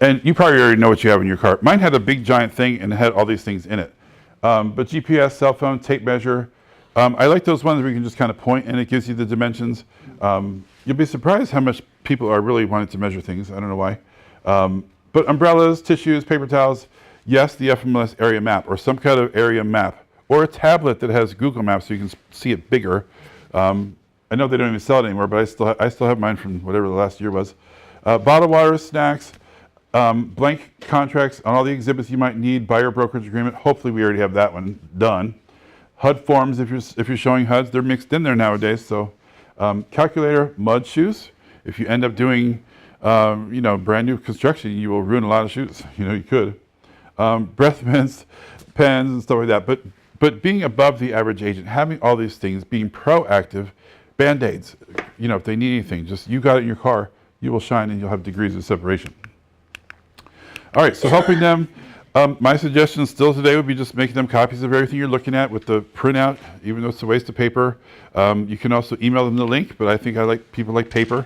And you probably already know what you have in your car. Mine had a big giant thing and it had all these things in it. But GPS, cell phone, tape measure. I like those ones where you can just kind of point and it gives you the dimensions. You'll be surprised how much people are really wanting to measure things. I don't know why. But umbrellas, tissues, paper towels, yes, the FMLS area map or some kind of area map or a tablet that has Google Maps so you can see it bigger. I know they don't even sell it anymore, but I still have mine from whatever the last year was. Bottled water, snacks, blank contracts on all the exhibits you might need, buyer brokerage agreement. Hopefully we already have that one done. HUD forms, if you're showing HUDs, they're mixed in there nowadays. So calculator, mud shoes. If you end up doing, you know, brand new construction, you will ruin a lot of shoes. You know, you could. Breath mints, pens, and stuff like that. But being above the average agent, having all these things, being proactive, Band-Aids, you know, if they need anything, just you got it in your car, you will shine and you'll have degrees of separation. All right, so helping them. My suggestion still today would be just making them copies of everything you're looking at with the printout, even though it's a waste of paper. You can also email them the link, but I think people like paper.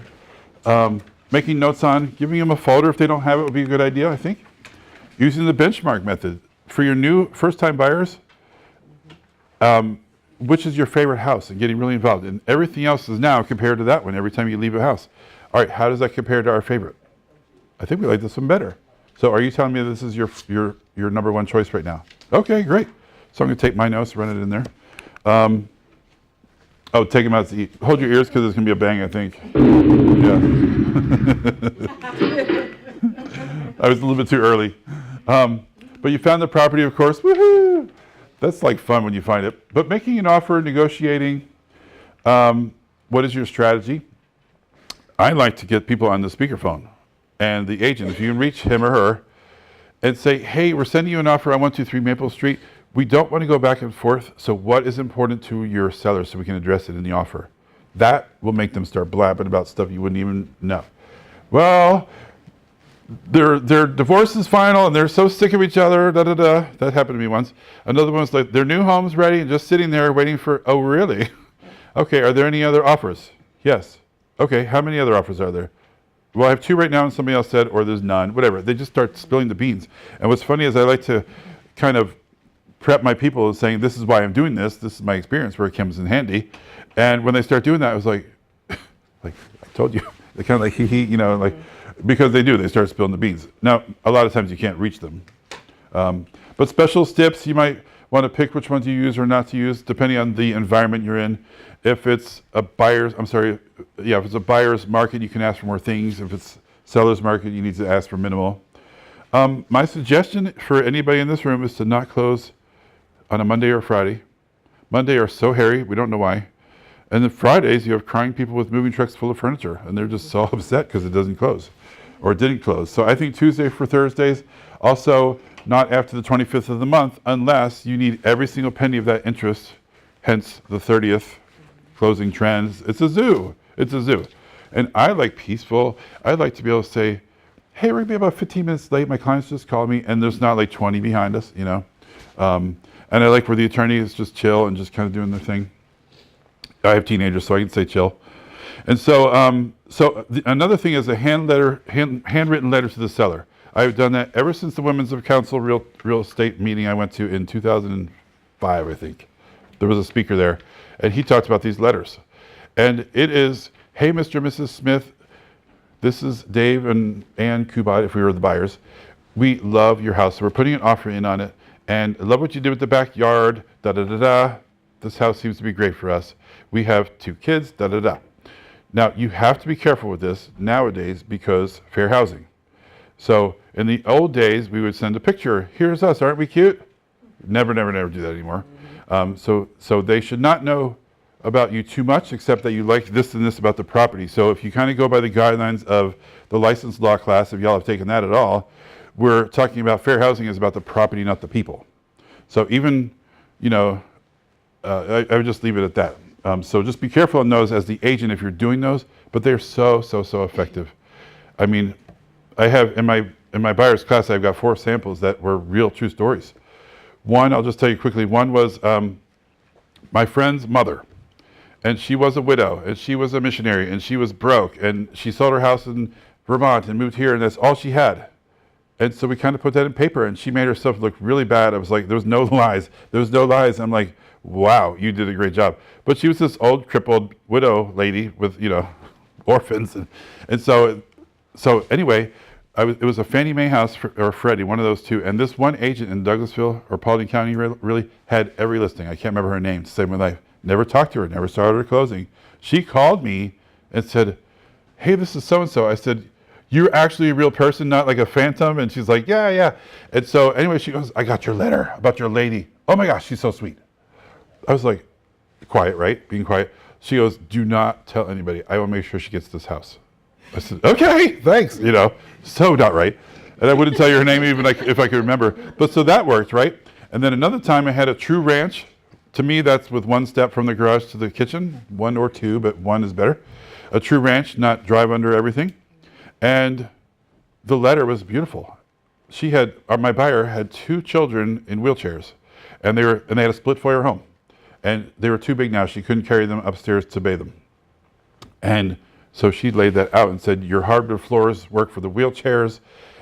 Making notes on, giving them a folder if they don't have it would be a good idea, I think. Using the benchmark method. For your new first-time buyers, which is your favorite house, and getting really involved. And everything else is now compared to that one every time you leave a house. All right, how does that compare to our favorite? I think we like this one better. So are you telling me this is your number one choice right now? Okay, great. So I'm going to take my notes, run it in there. Oh, take them out to eat. Hold your ears because it's going to be a bang, I think. Yeah. I was a little bit too early. But you found the property, of course. Woohoo! That's like fun when you find it. But making an offer, negotiating, what is your strategy? I like to get people on the speakerphone. And the agent, if you can reach him or her and say, hey, we're sending you an offer on 123 Maple Street. We don't want to go back and forth. So what is important to your seller so we can address it in the offer? That will make them start blabbing about stuff you wouldn't even know. Well, their divorce is final and they're so sick of each other, da da da. That happened to me once. Another one's like, their new home's ready and just sitting there waiting for, oh, really? Okay, are there any other offers? Yes. Okay, how many other offers are there? Well, I have 2 right now, and somebody else said, or there's none, whatever. They just start spilling the beans. And what's funny is I like to kind of prep my people as saying, this is why I'm doing this. This is my experience where it comes in handy. And when they start doing that, I was like, like I told you, they kind of like, you know, like, because they do, they start spilling the beans. Now, a lot of times you can't reach them. But special tips, you might want to pick which ones you use or not to use, depending on the environment you're in. If it's a buyer's, if it's a buyer's market, you can ask for more things. If it's seller's market, you need to ask for minimal. My suggestion for anybody in this room is to not close on a Monday or Friday. Monday are so hairy, we don't know why. And then Fridays, you have crying people with moving trucks full of furniture, and they're just so upset because it doesn't close, or didn't close. So I think Tuesday for Thursdays. Also, not after the 25th of the month, unless you need every single penny of that interest, hence the 30th closing trends. It's a zoo. It's a zoo. And I like peaceful. I like to be able to say, hey, we're going to be about 15 minutes late. My clients just called me, and there's not like 20 behind us, you know. And I like where the attorney is just chill and just kind of doing their thing. I have teenagers, so I can say chill. And so, another thing is a handwritten letter to the seller. I've done that ever since the Women's of Council real estate meeting I went to in 2005, I think. There was a speaker there, and he talked about these letters. And it is, hey, Mr. and Mrs. Smith, this is Dave and Ann Kubat, if we were the buyers. We love your house, so we're putting an offer in on it. And I love what you did with the backyard, da-da-da-da. This house seems to be great for us. We have 2 kids, da-da-da. Now, you have to be careful with this nowadays because fair housing. So in the old days, we would send a picture. Here's us, aren't we cute? Never do that anymore. So they should not know about you too much, except that you like this and this about the property. So if you kind of go by the guidelines of the licensed law class, if y'all have taken that at all, we're talking about fair housing is about the property, not the people. So even, you know, I would just leave it at that. So just be careful on those as the agent if you're doing those, but they're so effective. I mean, I have in my buyer's class, I've got 4 samples that were real true stories. One, I'll just tell you quickly, one was my friend's mother, and she was a widow, and she was a missionary, and she was broke, and she sold her house in Vermont and moved here, and that's all she had. And so we kind of put that in paper, and she made herself look really bad. I was like, there was no lies. There was no lies. I'm like, wow, you did a great job. But she was this old, crippled widow lady with, you know, orphans. And so anyway, it was a Fannie Mae house, or Freddie, one of those two. And this one agent in Douglasville or Paulding County really had every listing. I can't remember her name to save my life. Never talked to her, never started her closing. She called me and said, hey, this is so-and-so. I said, you're actually a real person, not like a phantom? And she's like, yeah. And so anyway, she goes, I got your letter about your lady. Oh my gosh, she's so sweet. I was like, quiet, right? Being quiet. She goes, do not tell anybody. I will make sure she gets this house. I said, okay, thanks. You know, so not right. And I wouldn't tell you her name even like if I could remember. But so that worked, right? And then another time I had a true ranch. To me, that's with 1 step from the garage to the kitchen. 1 or 2, but 1 is better. A true ranch, not drive under everything. And the letter was beautiful. She had, my buyer had 2 children in wheelchairs, and they had a split foyer home. And they were too big now. She couldn't carry them upstairs to bathe them. And so she laid that out and said, your hardwood floors work for the wheelchairs,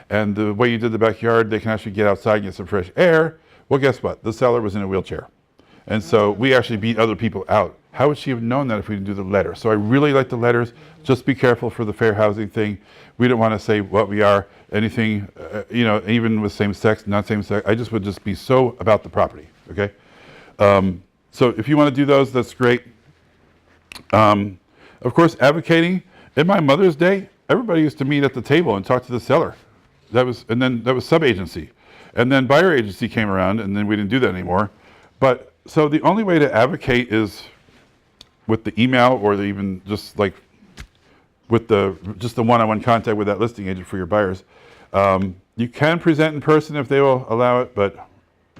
and the way you did the backyard, they can actually get outside and get some fresh air. Well, guess what? The seller was in a wheelchair. And so we actually beat other people out. How would she have known that if we didn't do the letter? So I really like the letters. Just be careful for the fair housing thing. We don't want to say what we are, anything, you know, even with same sex, not same sex. I just would just be so about the property, okay? So if you want to do those, that's great. Of course, advocating. In my mother's day, everybody used to meet at the table and talk to the seller. And then that was sub-agency. And then buyer agency came around, and then we didn't do that anymore. But so the only way to advocate is with the email, or even just like with the one-on-one contact with that listing agent for your buyers. You can present in person if they will allow it, but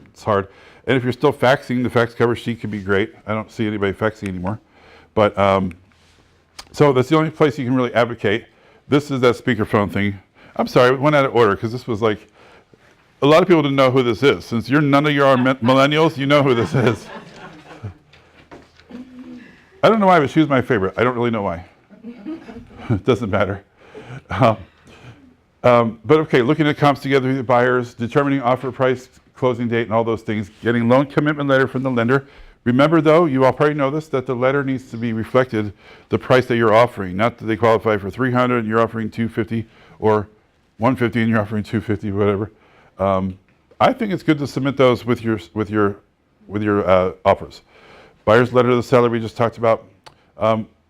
it's hard. And if you're still faxing, the fax cover sheet could be great. I don't see anybody faxing anymore. But so that's the only place you can really advocate. This is that speakerphone thing. I'm sorry, it went out of order because this was like, a lot of people didn't know who this is. Since none of you are millennials, you know who this is. I don't know why, but she was my favorite. I don't really know why. It doesn't matter. But okay, looking at comps together with the buyers, determining offer price closing date and all those things, getting loan commitment letter from the lender. Remember though, you all probably know this, that the letter needs to be reflected the price that you're offering, not that they qualify for 300 and you're offering 250 or 150 and you're offering 250, whatever. I think it's good to submit those with your offers. Buyer's letter to the seller we just talked about.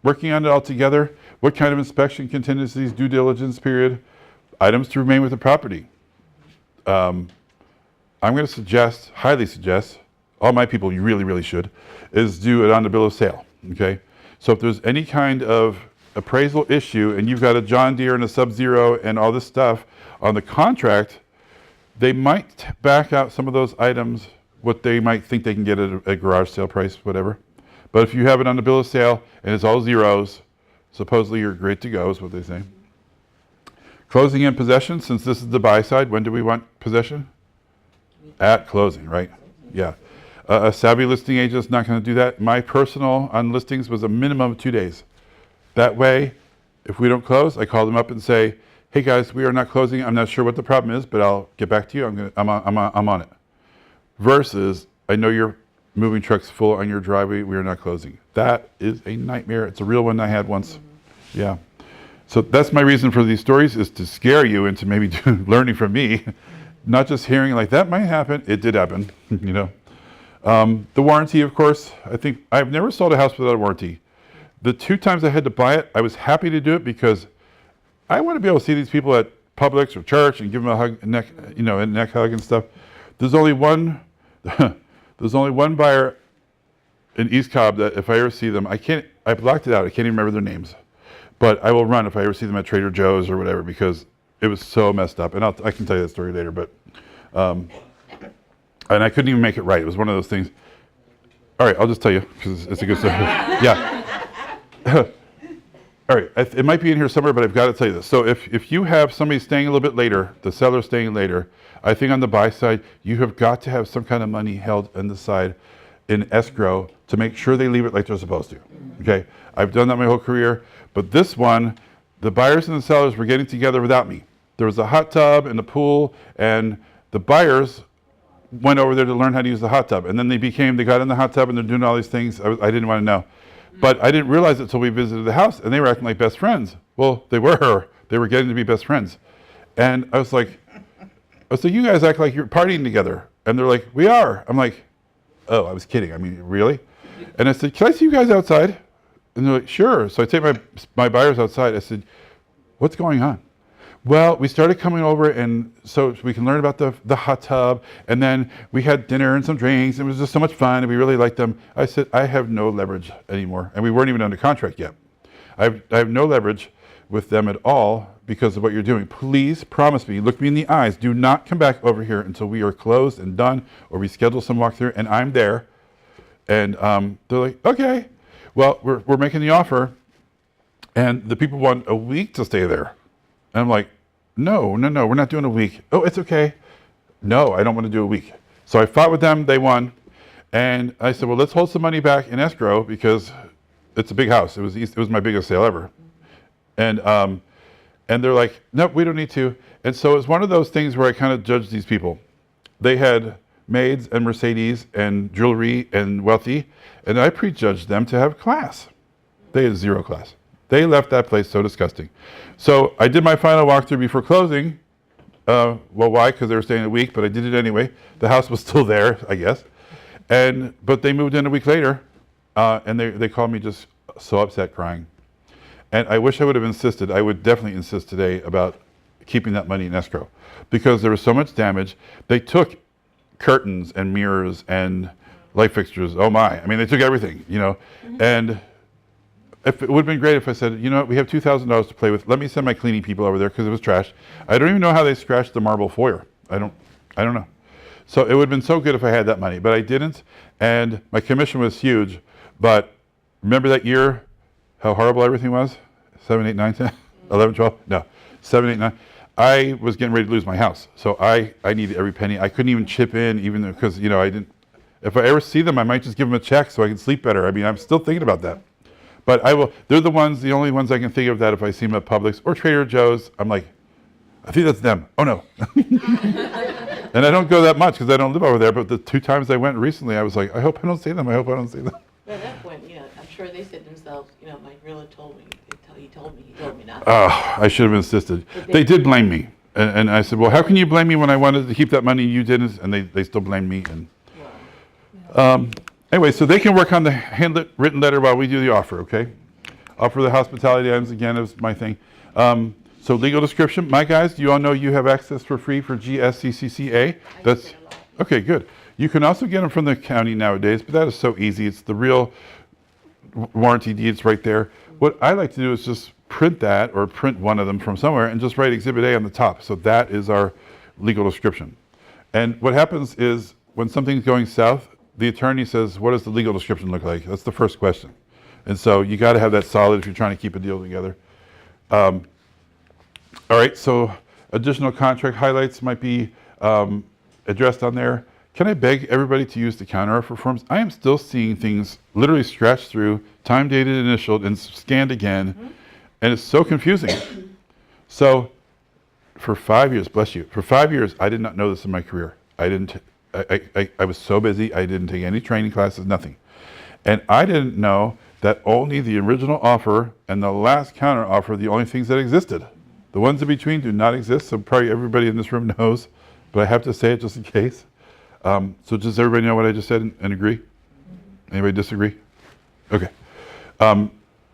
Working on it all together. What kind of inspection contingencies, due diligence period, items to remain with the property. I'm going to suggest, highly suggest, all my people, you really, really should, is do it on the bill of sale, okay? So if there's any kind of appraisal issue and you've got a John Deere and a Sub-Zero and all this stuff on the contract, they might back out some of those items, what they might think they can get at a garage sale price, whatever. But if you have it on the bill of sale and it's all zeros, supposedly you're great to go, is what they say. Closing and possession, since this is the buy side, when do we want possession? At closing, right? Yeah. A savvy listing agent is not going to do that. My personal on listings was a minimum of 2 days. That way, if we don't close, I call them up and say, hey guys, we are not closing. I'm not sure what the problem is, but I'll get back to you. I'm on it. Versus, I know you're moving trucks full on your driveway. We are not closing. That is a nightmare. It's a real one I had once. Yeah. So that's my reason for these stories, is to scare you into maybe learning from me, not just hearing like that might happen. It did happen, you know. The warranty, of course, I think I've never sold a house without a warranty. The 2 times I had to buy it, I was happy to do it because I want to be able to see these people at Publix or church and give them a hug, a neck hug and stuff. There's only one, there's only one buyer in East Cobb that if I ever see them, I blocked it out. I can't even remember their names, but I will run if I ever see them at Trader Joe's or whatever, because it was so messed up. And I can tell you that story later, but, and I couldn't even make it right. It was one of those things. All right, I'll just tell you because it's a good story. Yeah. All right, it might be in here somewhere, but I've got to tell you this. So if you have somebody staying a little bit later, the seller staying later, I think on the buy side, you have got to have some kind of money held on the side in escrow to make sure they leave it like they're supposed to. Okay, I've done that my whole career, but this one, the buyers and the sellers were getting together without me. There was a hot tub and a pool, and the buyers went over there to learn how to use the hot tub, and then they got in the hot tub and they're doing all these things I didn't want to know. But I didn't realize it until we visited the house, and they were acting like best friends. Well, they were getting to be best friends. And I was like, oh, so you guys act like you're partying together. And they're like, we are. I'm like, oh, I was kidding. I mean, really? And I said, can I see you guys outside? And they're like, sure. So I take my buyers outside. I said, what's going on? Well, we started coming over, and so we can learn about the hot tub, and then we had dinner and some drinks, and it was just so much fun, and we really liked them. I said, I have no leverage anymore, and we weren't even under contract yet. I have no leverage with them at all because of what you're doing. Please promise me, look me in the eyes, do not come back over here until we are closed and done, or we schedule some walkthrough, and I'm there. And they're like, okay. Well, we're making the offer, and the people want a week to stay there. And I'm like, no, we're not doing a week. Oh, it's okay. No, I don't want to do a week. So I fought with them, they won. And I said, well, let's hold some money back in escrow because it's a big house. It was my biggest sale ever. And they're like, nope, we don't need to. And so it's one of those things where I kind of judged these people. They had maids and Mercedes and jewelry and wealthy, and I prejudged them to have class. They had 0 class. They left that place so disgusting. So I did my final walkthrough before closing. Well, why? Because they were staying a week, but I did it anyway. The house was still there, I guess. But they moved in a week later, and they called me just so upset, crying. And I wish I would have insisted. I would definitely insist today about keeping that money in escrow because there was so much damage. They took curtains and mirrors and light fixtures. Oh my! I mean, they took everything, you know, and. It would have been great if I said, you know what, we have $2,000 to play with. Let me send my cleaning people over there because it was trash. I don't even know how they scratched the marble foyer. I don't know. So it would have been so good if I had that money, but I didn't. And my commission was huge. But remember that year, how horrible everything was? 7, 8, 9, 10, 11, 12? No, 7, 8, 9. I was getting ready to lose my house. So I needed every penny. I couldn't even chip in even because, you know, I didn't. If I ever see them, I might just give them a check so I can sleep better. I mean, I'm still thinking about that. But I will. They're the only ones I can think of that if I see them at Publix or Trader Joe's, I'm like, I think that's them. Oh no. And I don't go that much because I don't live over there, but the 2 times I went recently, I was like, I hope I don't see them. I hope I don't see them. But at that point, I'm sure they said to themselves, my realtor told me, he told me not to. Oh, I should have insisted. They did blame me. And I said, well, how can you blame me when I wanted to keep that money and you didn't? And they still blamed me. And anyway, so they can work on the handwritten letter while we do the offer, okay? Offer the hospitality items, again, is my thing. So legal description, my guys, you all know you have access for free for GSCCCA. That's okay, good. You can also get them from the county nowadays, but that is so easy. It's the real warranty deeds right there. What I like to do is just print that or print one of them from somewhere and just write Exhibit A on the top. So that is our legal description. And what happens is when something's going south, the attorney says, what does the legal description look like? That's the first question. And so you got to have that solid if you're trying to keep a deal together. All right, so additional contract highlights might be addressed on there. Can I beg everybody to use the counteroffer forms? I am still seeing things literally scratched through, time dated, initialed, and scanned again, and it's so confusing. So for 5 years, bless you, for 5 years, I did not know this in my career. I was so busy, I didn't take any training classes, nothing. And I didn't know that only the original offer and the last counter offer are the only things that existed. The ones in between do not exist, so probably everybody in this room knows, but I have to say it just in case. So does everybody know what I just said and agree? Anybody disagree? Okay.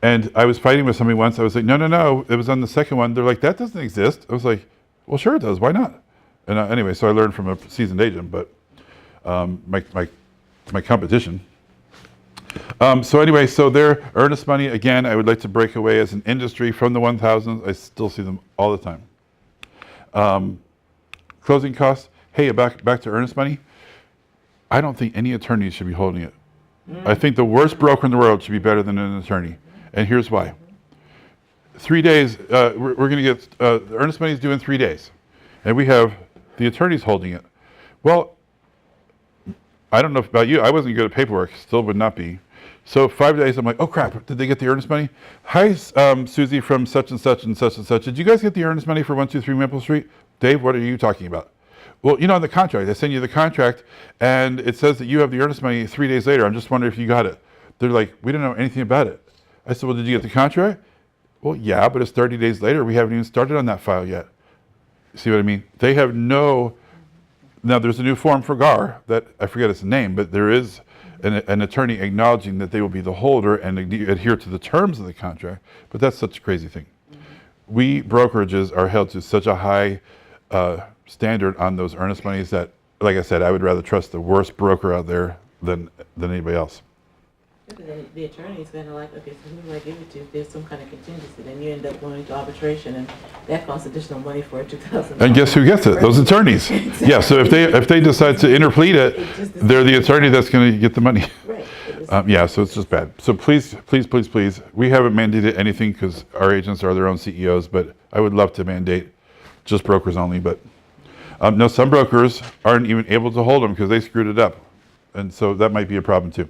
And I was fighting with somebody once. I was like, no, it was on the second one. They're like, that doesn't exist. I was like, well, sure it does. Why not? And anyway, so I learned from a seasoned agent, but my competition. So anyway, so their earnest money, again, I would like to break away as an industry from the 1000s. I still see them all the time. Closing costs. Hey, back to earnest money. I don't think any attorney should be holding it. I think the worst broker in the world should be better than an attorney. And here's why. 3 days, we're going to get, the earnest money is due in 3 days. And we have the attorneys holding it. Well, I don't know about you. I wasn't good at paperwork. Still would not be. So 5 days, I'm like, oh crap, did they get the earnest money? Hi, Susie from such and such and such and such. Did you guys get the earnest money for 123 Maple Street? Dave, what are you talking about? Well, on the contract, I send you the contract, and it says that you have the earnest money 3 days later. I'm just wondering if you got it. They're like, we don't know anything about it. I said, well, did you get the contract? Well, yeah, but it's 30 days later. We haven't even started on that file yet. See what I mean? They have no... Now, there's a new form for GAR that, I forget its name, but there is an attorney acknowledging that they will be the holder and adhere to the terms of the contract, but that's such a crazy thing. We brokerages are held to such a high standard on those earnest monies that, like I said, I would rather trust the worst broker out there than anybody else. The attorney is going to like, okay, so who do I give it to? If there's some kind of contingency, then you end up going to arbitration, and that costs additional money for $2,000. And guess who gets it? Those attorneys. Exactly. Yeah. So if they decide to interplead it, they're the attorney that's going to get the money. Right. Yeah. So it's just bad. So please, we haven't mandated anything because our agents are their own CEOs, but I would love to mandate just brokers only. But no, some brokers aren't even able to hold them because they screwed it up, and so that might be a problem too.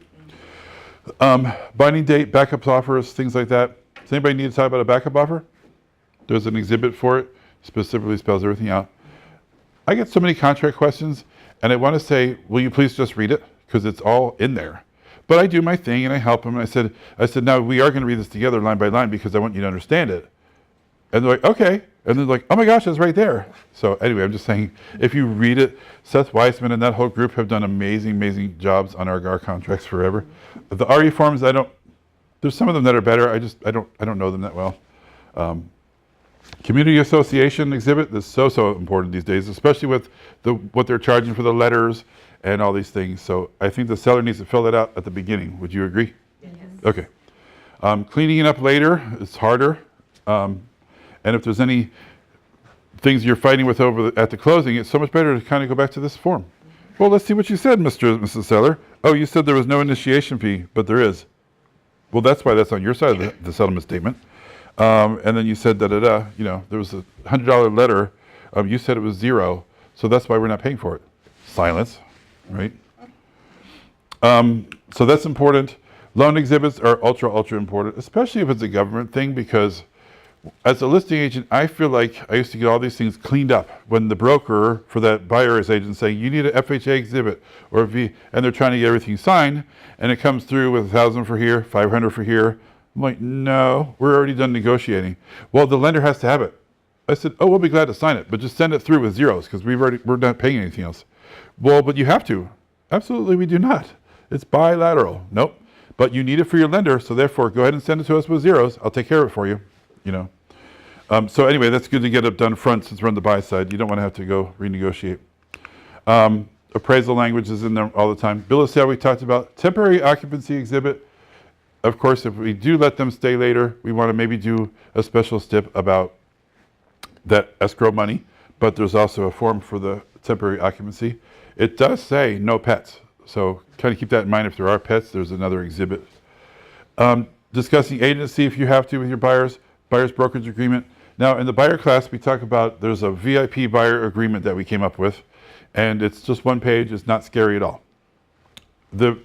Binding date, backup offers, things like that. Does anybody need to talk about a backup offer? There's an exhibit for it, specifically spells everything out. I get so many contract questions, and I want to say, will you please just read it? Because it's all in there. But I do my thing, and I help them, and I said, now we are going to read this together line by line because I want you to understand it. And they're like, okay. And they're like, oh my gosh, it's right there. So anyway, I'm just saying, if you read it, Seth Weisman and that whole group have done amazing jobs on our GAR contracts forever. The RE forms, there's some of them that are better. I don't know them that well. Community association exhibit is so important these days, especially with what they're charging for the letters and all these things. So I think the seller needs to fill that out at the beginning. Would you agree? Yes. Okay. Cleaning it up later is harder. And if there's any things you're fighting with at the closing, it's so much better to kind of go back to this form. Well, let's see what you said, Mrs. Seller. Oh, you said there was no initiation fee, but there is. Well, that's why that's on your side of the settlement statement. And then you said there was a $100 letter. You said it was $0, so that's why we're not paying for it. Silence, right? So that's important. Loan exhibits are ultra important, especially if it's a government thing, because as a listing agent, I feel like I used to get all these things cleaned up when the broker for that buyer's agent saying, you need an FHA exhibit or and they're trying to get everything signed, and it comes through with 1,000 for here, 500 for here. I'm like, no, we're already done negotiating. Well, the lender has to have it. I said, oh, we'll be glad to sign it, but just send it through with zeros because we're not paying anything else. Well, but you have to. Absolutely, we do not. It's bilateral. Nope. But you need it for your lender, so therefore, go ahead and send it to us with zeros. I'll take care of it for you. You know. So anyway, that's good to get it done front since we're on the buy side. You don't want to have to go renegotiate. Appraisal language is in there all the time. Bill of sale we talked about. Temporary occupancy exhibit. Of course, if we do let them stay later, we want to maybe do a special stip about that escrow money, but there's also a form for the temporary occupancy. It does say no pets, so kind of keep that in mind. If there are pets, there's another exhibit. Discussing agency if you have to with your buyer's brokerage agreement. Now in the buyer class we talk about there's a VIP buyer agreement that we came up with, and it's just one page. It's not scary at all. The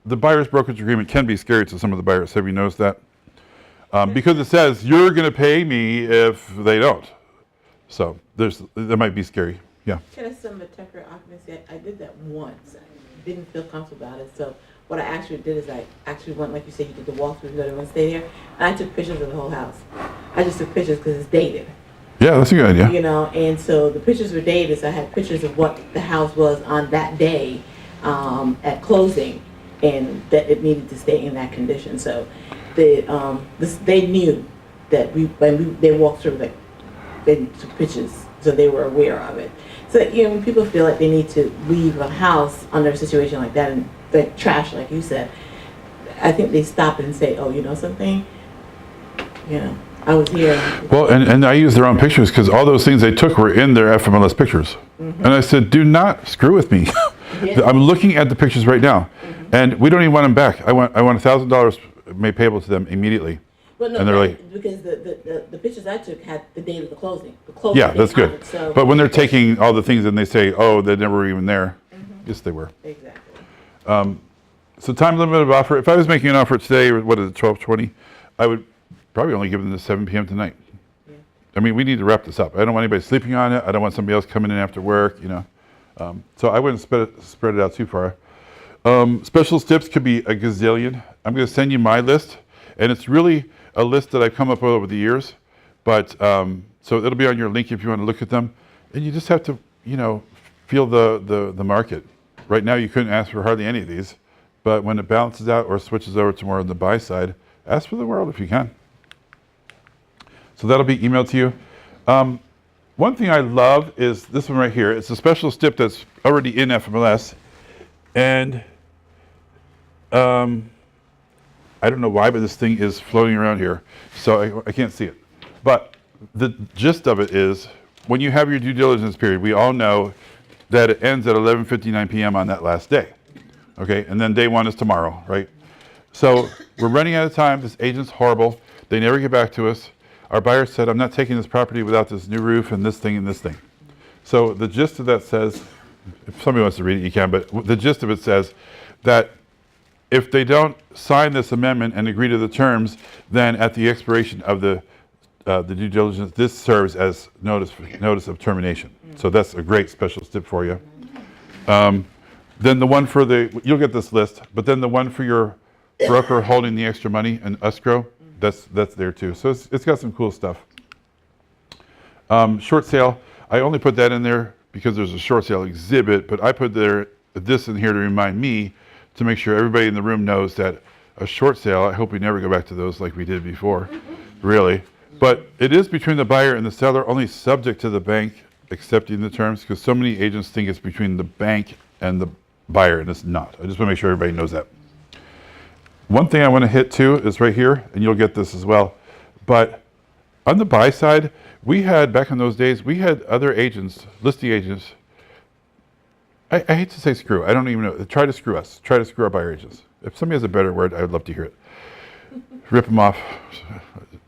buyer's brokerage agreement can be scary to some of the buyers. Have you noticed that? Because it says you're going to pay me if they don't. So that might be scary. Yeah. Can I send a temporary occupancy? I did that once. I didn't feel comfortable about it. So what I actually did is I actually went, like you said, you did the walkthrough, you let everyone stay there, and I took pictures of the whole house. I just took pictures because it's dated. Yeah, that's a good idea. You know, and so the pictures were dated, so I had pictures of what the house was on that day at closing, and that it needed to stay in that condition. So they knew that they walked through, like, they took pictures, so they were aware of it. So, you know, when people feel like they need to leave a house under a situation like that, and like trash, like you said, I think they stop and say, oh, you know something? You know, I was here. Well, and I use their own pictures because all those things they took were in their FMLS pictures. Mm-hmm. And I said, do not screw with me. Yeah. I'm looking at the pictures right now, and we don't even want them back. I want $1,000 made payable to them immediately. Well, no, and they're like, because the pictures I took had the date of the closing. Yeah, that's good. So, but when they're taking all the things and they say, oh, they never were even there, yes, they were. Exactly. So time limit of offer. If I was making an offer today, what is it, 12:20, I would probably only give them to 7 p.m. tonight. Yeah. I mean, we need to wrap this up. I don't want anybody sleeping on it. I don't want somebody else coming in after work, you know. So I wouldn't spread it out too far. Special tips could be a gazillion. I'm going to send you my list, and it's really a list that I've come up with over the years. But so it'll be on your link if you want to look at them. And you just have to, you know, feel the market. Right now, you couldn't ask for hardly any of these. But when it balances out or switches over to more on the buy side, ask for the world if you can. So that'll be emailed to you. One thing I love is this one right here. It's a special stip that's already in FMLS. And I don't know why, but this thing is floating around here. So I can't see it. But the gist of it is, when you have your due diligence period, we all know that it ends at 11:59 p.m. on that last day. Okay, and then day one is tomorrow, right? So we're running out of time. This agent's horrible. They never get back to us. Our buyer said, I'm not taking this property without this new roof and this thing and this thing. So the gist of that says, if somebody wants to read it, you can, but the gist of it says that if they don't sign this amendment and agree to the terms, then at the expiration of the due diligence, this serves as notice of termination. So that's a great special stip for you. Then the one for you'll get this list, but then the one for your broker holding the extra money and escrow, that's there too. So it's got some cool stuff. Short sale, I only put that in there because there's a short sale exhibit, but I put this in here to remind me to make sure everybody in the room knows that a short sale, I hope we never go back to those like we did before, really. But it is between the buyer and the seller, only subject to the bank accepting the terms, because so many agents think it's between the bank and the buyer, and it's not. I just want to make sure everybody knows that. One thing I want to hit too is right here, and you'll get this as well. But on the buy side, we had, back in those days, we had other agents, listing agents. I hate to say screw, I don't even know. Try to screw us. Try to screw our buyer agents. If somebody has a better word, I would love to hear it. Rip them off.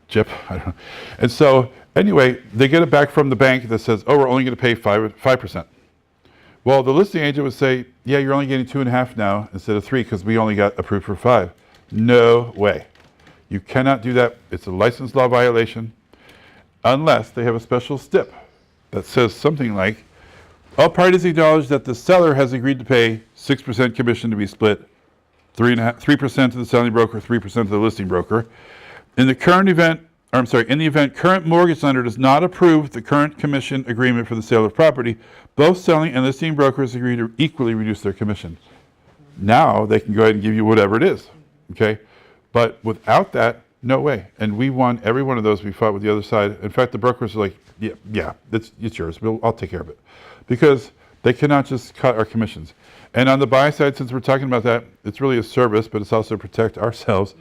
Jip, I don't know. And so, anyway, they get it back from the bank that says, oh, we're only going to pay 5%. Well, the listing agent would say, yeah, you're only getting 2.5 now instead of 3 because we only got approved for 5. No way. You cannot do that. It's a license law violation. unless they have a special stip that says something like, all parties acknowledge that the seller has agreed to pay 6% commission to be split, 3% to the selling broker, 3% to the listing broker. In the event current mortgage lender does not approve the current commission agreement for the sale of property, both selling and listing brokers agree to equally reduce their commission. Now they can go ahead and give you whatever it is, okay? But without that, no way. And we won every one of those. We fought with the other side. In fact, the brokers are like, yeah, it's yours. I'll take care of it. Because they cannot just cut our commissions. And on the buy side, since we're talking about that, it's really a service, but it's also to protect ourselves.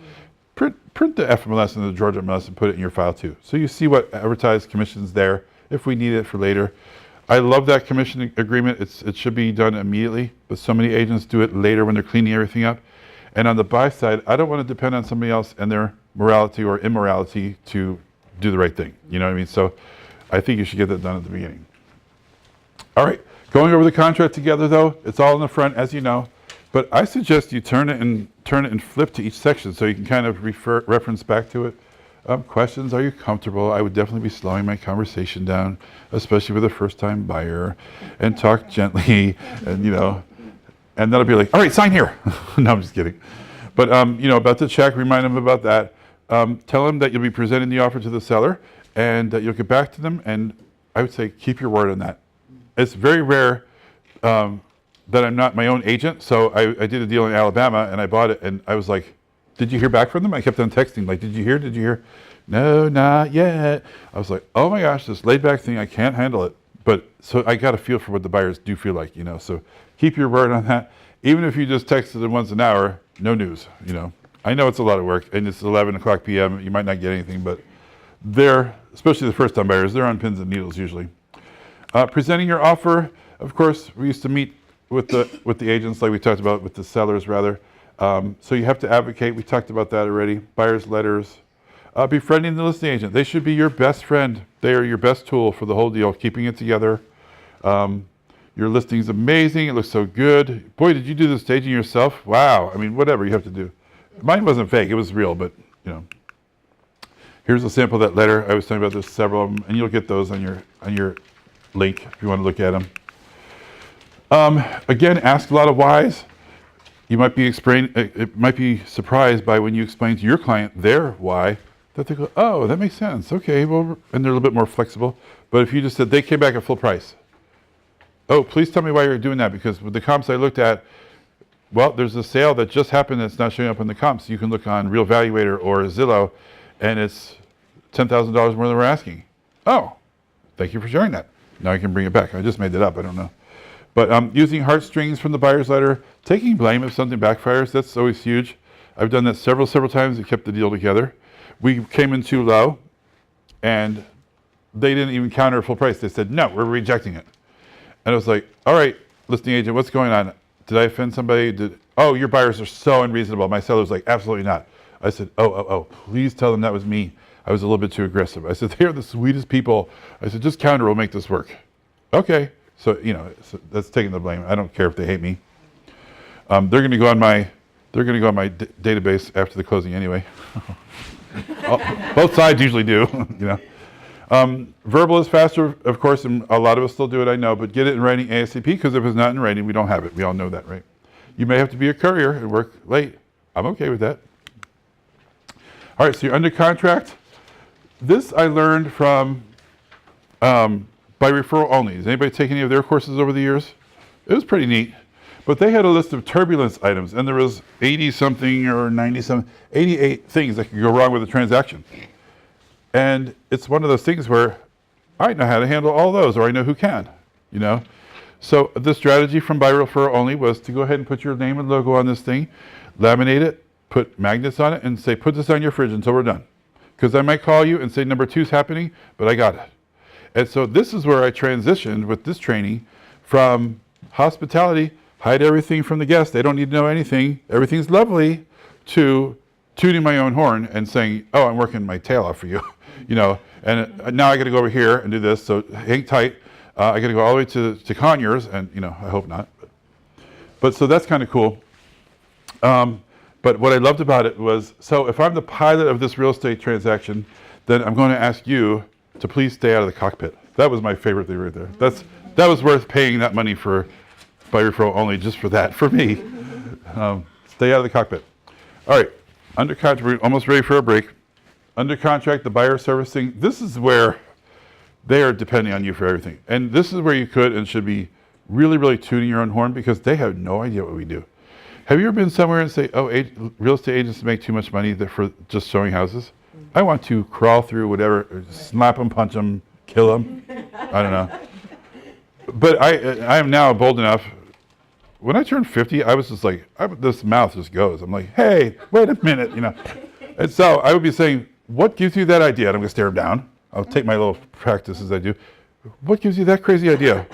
Print the FMLS and the Georgia MLS and put it in your file too. So you see what advertised commissions there if we need it for later. I love that commission agreement. It should be done immediately, but so many agents do it later when they're cleaning everything up. And on the buy side, I don't want to depend on somebody else and their morality or immorality to do the right thing. You know what I mean? So I think you should get that done at the beginning. All right, going over the contract together though, it's all in the front as you know, but I suggest you turn it and flip to each section so you can kind of reference back to it. Questions, are you comfortable? I would definitely be slowing my conversation down, especially with a first-time buyer, and talk gently, and and that'll be like, all right, sign here. No, I'm just kidding. But about the check, remind them about that. Tell them that you'll be presenting the offer to the seller, and that you'll get back to them, and I would say keep your word on that. It's very rare that I'm not my own agent, so I did a deal in Alabama, and I bought it, and I was like, did you hear back from them? I kept on texting, like, did you hear? No, not yet. I was like, oh my gosh, this laid back thing, I can't handle it. But so I got a feel for what the buyers do feel like, so keep your word on that. Even if you just texted them once an hour, no news, I know it's a lot of work, and it's 11 o'clock p.m., you might not get anything, but especially the first time buyers, they're on pins and needles usually. Presenting your offer, of course, we used to meet with the agents like we talked about, with the sellers rather. So you have to advocate. We talked about that already. Buyer's letters. Befriending the listing agent. They should be your best friend. They are your best tool for the whole deal, keeping it together. Your listing's amazing. It looks so good. Boy, did you do the staging yourself? Wow. I mean, whatever you have to do. Mine wasn't fake. It was real, but, Here's a sample of that letter. I was talking about there's several of them, and you'll get those on your link if you want to look at them. Again, ask a lot of whys. You might be surprised by when you explain to your client their why, that they go, oh, that makes sense. Okay, well, and they're a little bit more flexible. But if you just said they came back at full price, oh, please tell me why you're doing that, because with the comps I looked at, well, there's a sale that just happened that's not showing up in the comps. You can look on Real Valuator or Zillow, and it's $10,000 more than we're asking. Oh, thank you for sharing that. Now I can bring it back. I just made it up. I don't know. But using heartstrings from the buyer's letter, taking blame if something backfires, that's always huge. I've done that several times. It kept the deal together. We came in too low, and they didn't even counter full price. They said, no, we're rejecting it. And I was like, all right, listing agent, what's going on? Did I offend somebody? Oh, your buyers are so unreasonable. My seller's like, absolutely not. I said, oh, please tell them that was me. I was a little bit too aggressive. I said, they are the sweetest people. I said, just counter will make this work. Okay. So, so that's taking the blame. I don't care if they hate me. They're going to go on my database after the closing anyway. Both sides usually do, Verbal is faster, of course, and a lot of us still do it, I know, but get it in writing ASAP, because if it's not in writing, we don't have it. We all know that, right? You may have to be a courier and work late. I'm okay with that. All right, so you're under contract. This I learned from by referral only. Has anybody taken any of their courses over the years? It was pretty neat. But they had a list of turbulence items, and there was 80-something or 90-something, 88 things that could go wrong with a transaction. And it's one of those things where I know how to handle all those, or I know who can, So the strategy from by referral only was to go ahead and put your name and logo on this thing, laminate it, put magnets on it, and say, put this on your fridge until we're done. Because I might call you and say number 2's happening, but I got it. And so this is where I transitioned with this training from hospitality, hide everything from the guests, they don't need to know anything, everything's lovely, to tooting my own horn and saying, oh, I'm working my tail off for you, and now I got to go over here and do this, so hang tight. I got to go all the way to Conyers, and I hope not. But so that's kind of cool. But what I loved about it was, so if I'm the pilot of this real estate transaction, then I'm going to ask you to please stay out of the cockpit. That was my favorite thing right there. That was worth paying that money for by referral only just for that, for me. Stay out of the cockpit. All right, under contract, we're almost ready for a break. Under contract, the buyer servicing, this is where they are depending on you for everything. And this is where you could and should be really, really tooting your own horn because they have no idea what we do. Have you ever been somewhere and say, oh, real estate agents make too much money for just showing houses? I want to crawl through whatever, slap them, punch them, kill them. I don't know. But I am now bold enough. When I turned 50, I was just like, this mouth just goes. I'm like, hey, wait a minute, you know. And so I would be saying, what gives you that idea? And I'm going to stare him down. I'll take my little practices I do. What gives you that crazy idea?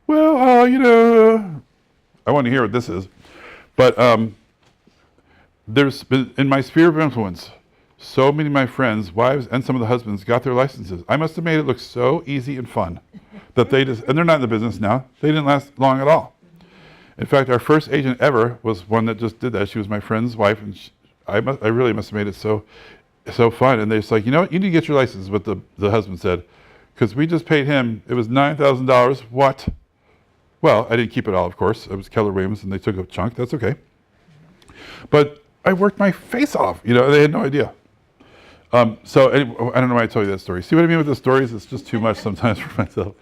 Well, you know, I want to hear what this is. But there's been, in my sphere of influence, so many of my friends, wives, and some of the husbands got their licenses. I must have made it look so easy and fun that they just, and they're not in the business now. They didn't last long at all. In fact, our first agent ever was one that just did that. She was my friend's wife, and I really must have made it so fun. And they're just like, you know what, you need to get your license, what the husband said, because we just paid him, it was $9,000. What? Well, I didn't keep it all, of course. It was Keller Williams, and they took a chunk. That's okay. But I worked my face off. You know, they had no idea. So anyway, I don't know why I told you that story. See what I mean with the stories? It's just too much sometimes for myself.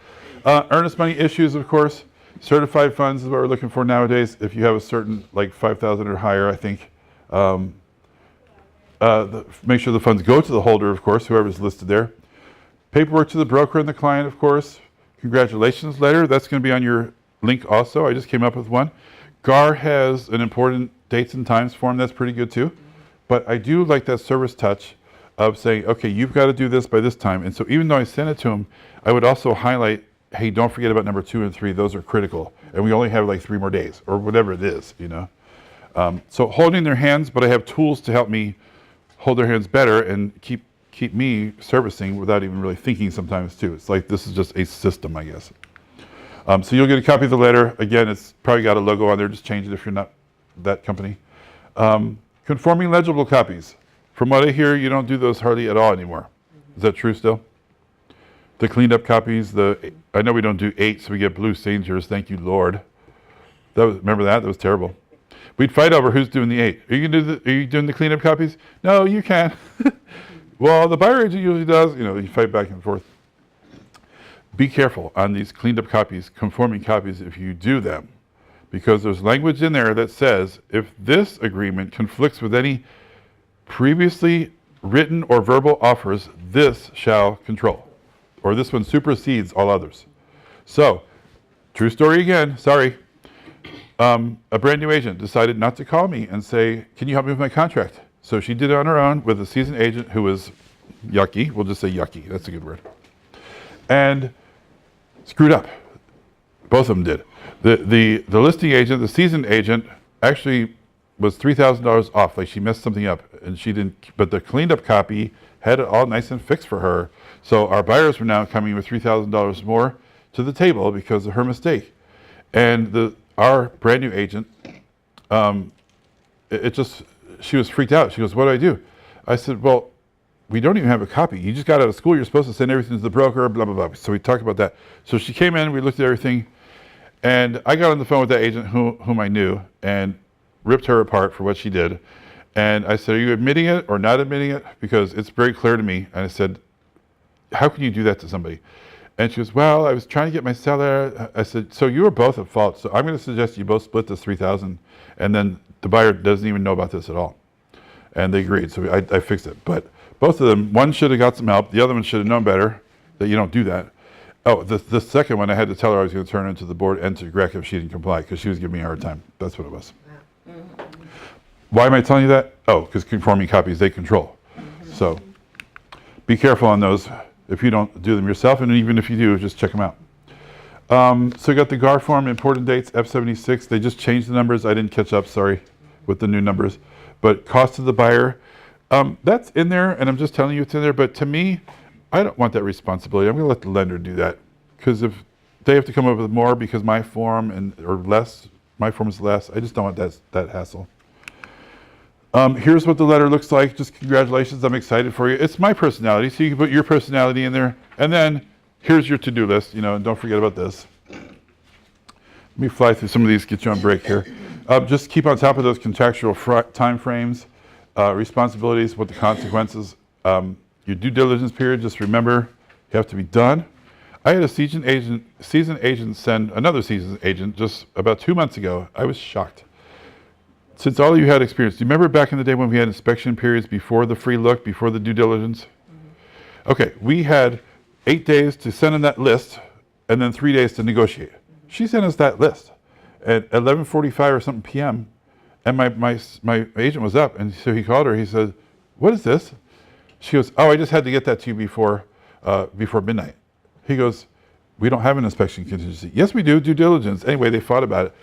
Earnest money issues, of course. Certified funds is what we're looking for nowadays. If you have a certain, like 5,000 or higher, I think. Make sure the funds go to the holder, of course, whoever's listed there. Paperwork to the broker and the client, of course. Congratulations letter. That's going to be on your link also. I just came up with one. GAR has an important dates and times form. That's pretty good too. But I do like that service touch of saying, okay, you've got to do this by this time. And so even though I sent it to them, I would also highlight, hey, don't forget about number 2 and 3. Those are critical. And we only have like 3 more days or whatever it is, you know. So holding their hands, but I have tools to help me hold their hands better and keep me servicing without even really thinking sometimes too. It's like this is just a system, I guess. So you'll get a copy of the letter. Again, it's probably got a logo on there. Just change it if you're not that company. Conforming legible copies. From what I hear, you don't do those hardly at all anymore. Is that true still? The cleaned up copies, I know we don't do 8, so we get blue signatures. Thank you, Lord. Remember that? That was terrible. We'd fight over who's doing the 8. Are you doing the cleanup copies? No, you can't. Well, the buyer agent usually does. You know, you fight back and forth. Be careful on these cleaned up copies, conforming copies, if you do them, because there's language in there that says if this agreement conflicts with any previously written or verbal offers, this shall control, or this one supersedes all others. So, true story again. Sorry. A brand new agent decided not to call me and say, can you help me with my contract? So she did it on her own with a seasoned agent who was yucky. We'll just say yucky. That's a good word. And screwed up. Both of them did. The listing agent, the seasoned agent, actually was $3,000 off. Like she messed something up and she didn't, but the cleaned up copy had it all nice and fixed for her. So our buyers were now coming with $3,000 more to the table because of her mistake. And our brand new agent, she was freaked out. She goes, what do I do? I said, well, we don't even have a copy. You just got out of school. You're supposed to send everything to the broker, blah, blah, blah. So we talked about that. So she came in, we looked at everything, and I got on the phone with that agent whom I knew and ripped her apart for what she did. And I said, are you admitting it or not admitting it? Because it's very clear to me. And I said, how can you do that to somebody? And she goes, well, I was trying to get my seller. I said, so you were both at fault. So I'm going to suggest you both split this $3,000, and then the buyer doesn't even know about this at all. And they agreed. So I fixed it. But both of them, one should have got some help. The other one should have known better that you don't do that. Oh, the second one, I had to tell her I was going to turn into the board and to Greg if she didn't comply because she was giving me a hard time. That's what it was. Why am I telling you that? Oh, because conforming copies, they control. So be careful on those. If you don't do them yourself, and even if you do, just check them out. So you got the GAR form, important dates, F76. They just changed the numbers. I didn't catch up, sorry, with the new numbers. But cost to the buyer, that's in there, and I'm just telling you it's in there. But to me, I don't want that responsibility. I'm going to let the lender do that. Because if they have to come up with more because my form or less, my form is less, I just don't want that hassle. Here's what the letter looks like. Just congratulations. I'm excited for you. It's my personality, so you can put your personality in there. And then here's your to-do list, and don't forget about this. Let me fly through some of these, get you on break here. Just keep on top of those contractual time frames, responsibilities, what the consequences. Your due diligence period, just remember, you have to be done. I had a seasoned agent send another seasoned agent just about 2 months ago. I was shocked. Since all of you had experience, do you remember back in the day when we had inspection periods before the free look, before the due diligence? Mm-hmm. Okay, we had 8 days to send in that list and then 3 days to negotiate. She sent us that list at 11:45 or something p.m. And my agent was up, and so he called her. He said, "What is this?" She goes, "Oh, I just had to get that to you before midnight." He goes, "We don't have an inspection contingency." "Yes, we do, due diligence." Anyway, they fought about it.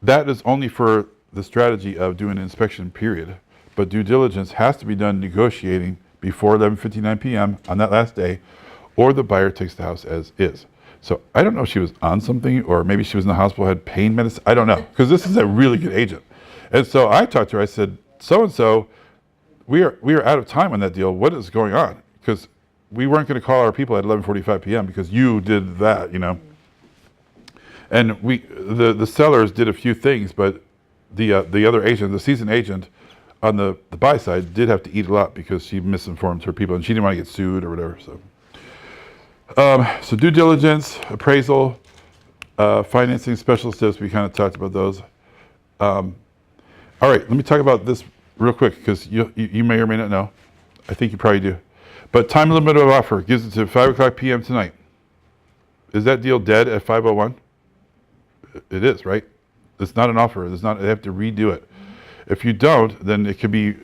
That is only for the strategy of doing an inspection period, but due diligence has to be done negotiating before 11:59 p.m. on that last day, or the buyer takes the house as is. So I don't know if she was on something, or maybe she was in the hospital, had pain medicine. I don't know, because this is a really good agent. And so I talked to her. I said, "So-and-so, we are out of time on that deal. What is going on?" Because we weren't going to call our people at 11:45 p.m. because you did that, And the sellers did a few things, but the other agent, the seasoned agent on the buy side, did have to eat a lot because she misinformed her people and she didn't want to get sued or whatever. So due diligence, appraisal, financing, special steps, we kind of talked about those. All right, let me talk about this real quick because you may or may not know. I think you probably do. But time limit of offer gives it to 5 o'clock p.m. tonight. Is that deal dead at 5:01? It is, right? It's not an offer. They have to redo it. If you don't, then it could be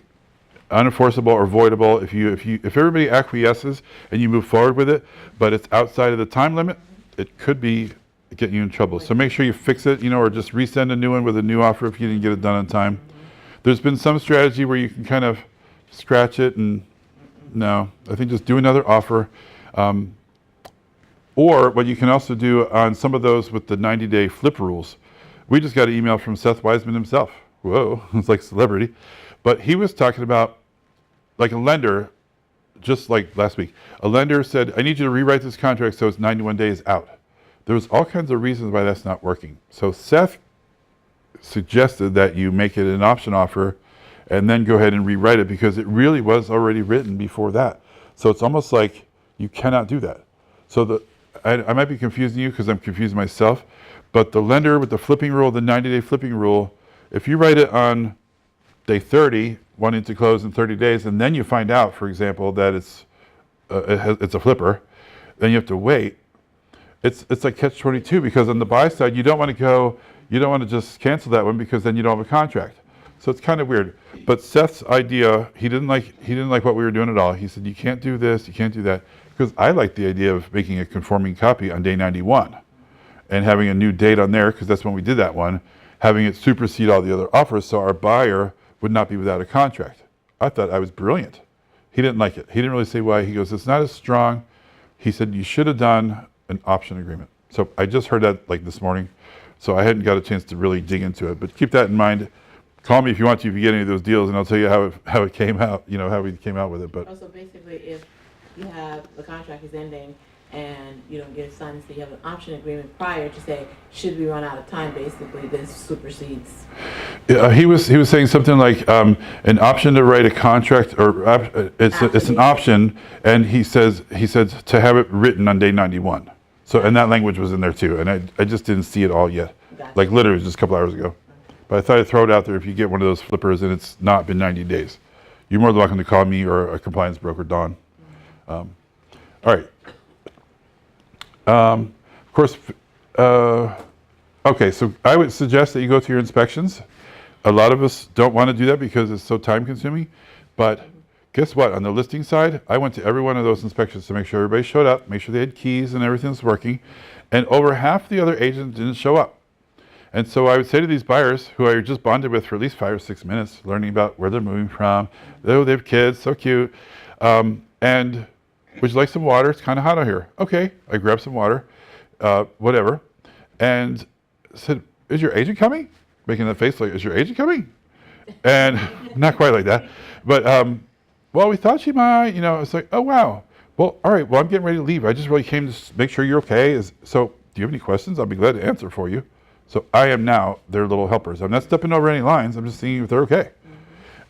unenforceable or voidable. If everybody acquiesces and you move forward with it, but it's outside of the time limit, it could be getting you in trouble. So make sure you fix it, or just resend a new one with a new offer if you didn't get it done on time. There's been some strategy where you can kind of scratch it, and no, I think just do another offer. Or what you can also do on some of those with the 90-day flip rules. We just got an email from Seth Wiseman himself. Whoa, it's like celebrity. But he was talking about, like a lender, just like last week, a lender said, "I need you to rewrite this contract so it's 91 days out." There's all kinds of reasons why that's not working. So Seth suggested that you make it an option offer and then go ahead and rewrite it because it really was already written before that. So it's almost like you cannot do that. So I might be confusing you because I'm confused myself, but the lender with the flipping rule, the 90-day flipping rule, if you write it on day 30, wanting to close in 30 days, and then you find out, for example, that it's a flipper, then you have to wait. It's like catch-22 because on the buy side, you don't want to just cancel that one because then you don't have a contract. So it's kind of weird. But Seth's idea, he didn't like what we were doing at all. He said, "You can't do this, you can't do that." Because I like the idea of making a conforming copy on day 91 and having a new date on there, because that's when we did that one, having it supersede all the other offers so our buyer would not be without a contract. I thought I was brilliant. He didn't like it. He didn't really say why. He goes, "It's not as strong." He said, "You should have done an option agreement." So I just heard that like this morning, so I hadn't got a chance to really dig into it. But keep that in mind. Call me if you want to, if you get any of those deals, and I'll tell you how it came out, how we came out with it. But Also, basically, if you have the contract is ending and you don't get it signed, so you have an option agreement prior to say, should we run out of time, basically, this supersedes. he was saying something like an option to write a contract, or it's an option, and he says to have it written on day 91. So, and that language was in there too, and I just didn't see it all yet. Gotcha. Like literally just a couple hours ago. But I thought I'd throw it out there if you get one of those flippers and it's not been 90 days. You're more than welcome to call me or a compliance broker, Dawn. All right. Of course, okay, so I would suggest that you go to your inspections. A lot of us don't want to do that because it's so time consuming, but guess what? On the listing side, I went to every one of those inspections to make sure everybody showed up, make sure they had keys and everything was working, and over half the other agents didn't show up. And so I would say to these buyers who I just bonded with for at least 5 or 6 minutes, learning about where they're moving from, oh, they have kids, so cute, and would you like some water? It's kind of hot out here. Okay, I grabbed some water, whatever, and said, "Is your agent coming?" Making that face like, "Is your agent coming?" And not quite like that, but well, we thought she might, it's like, oh wow, well, all right, well, I'm getting ready to leave. I just really came to make sure you're okay. So do you have any questions? I'll be glad to answer for you. So I am now their little helpers. I'm not stepping over any lines. I'm just seeing if they're okay.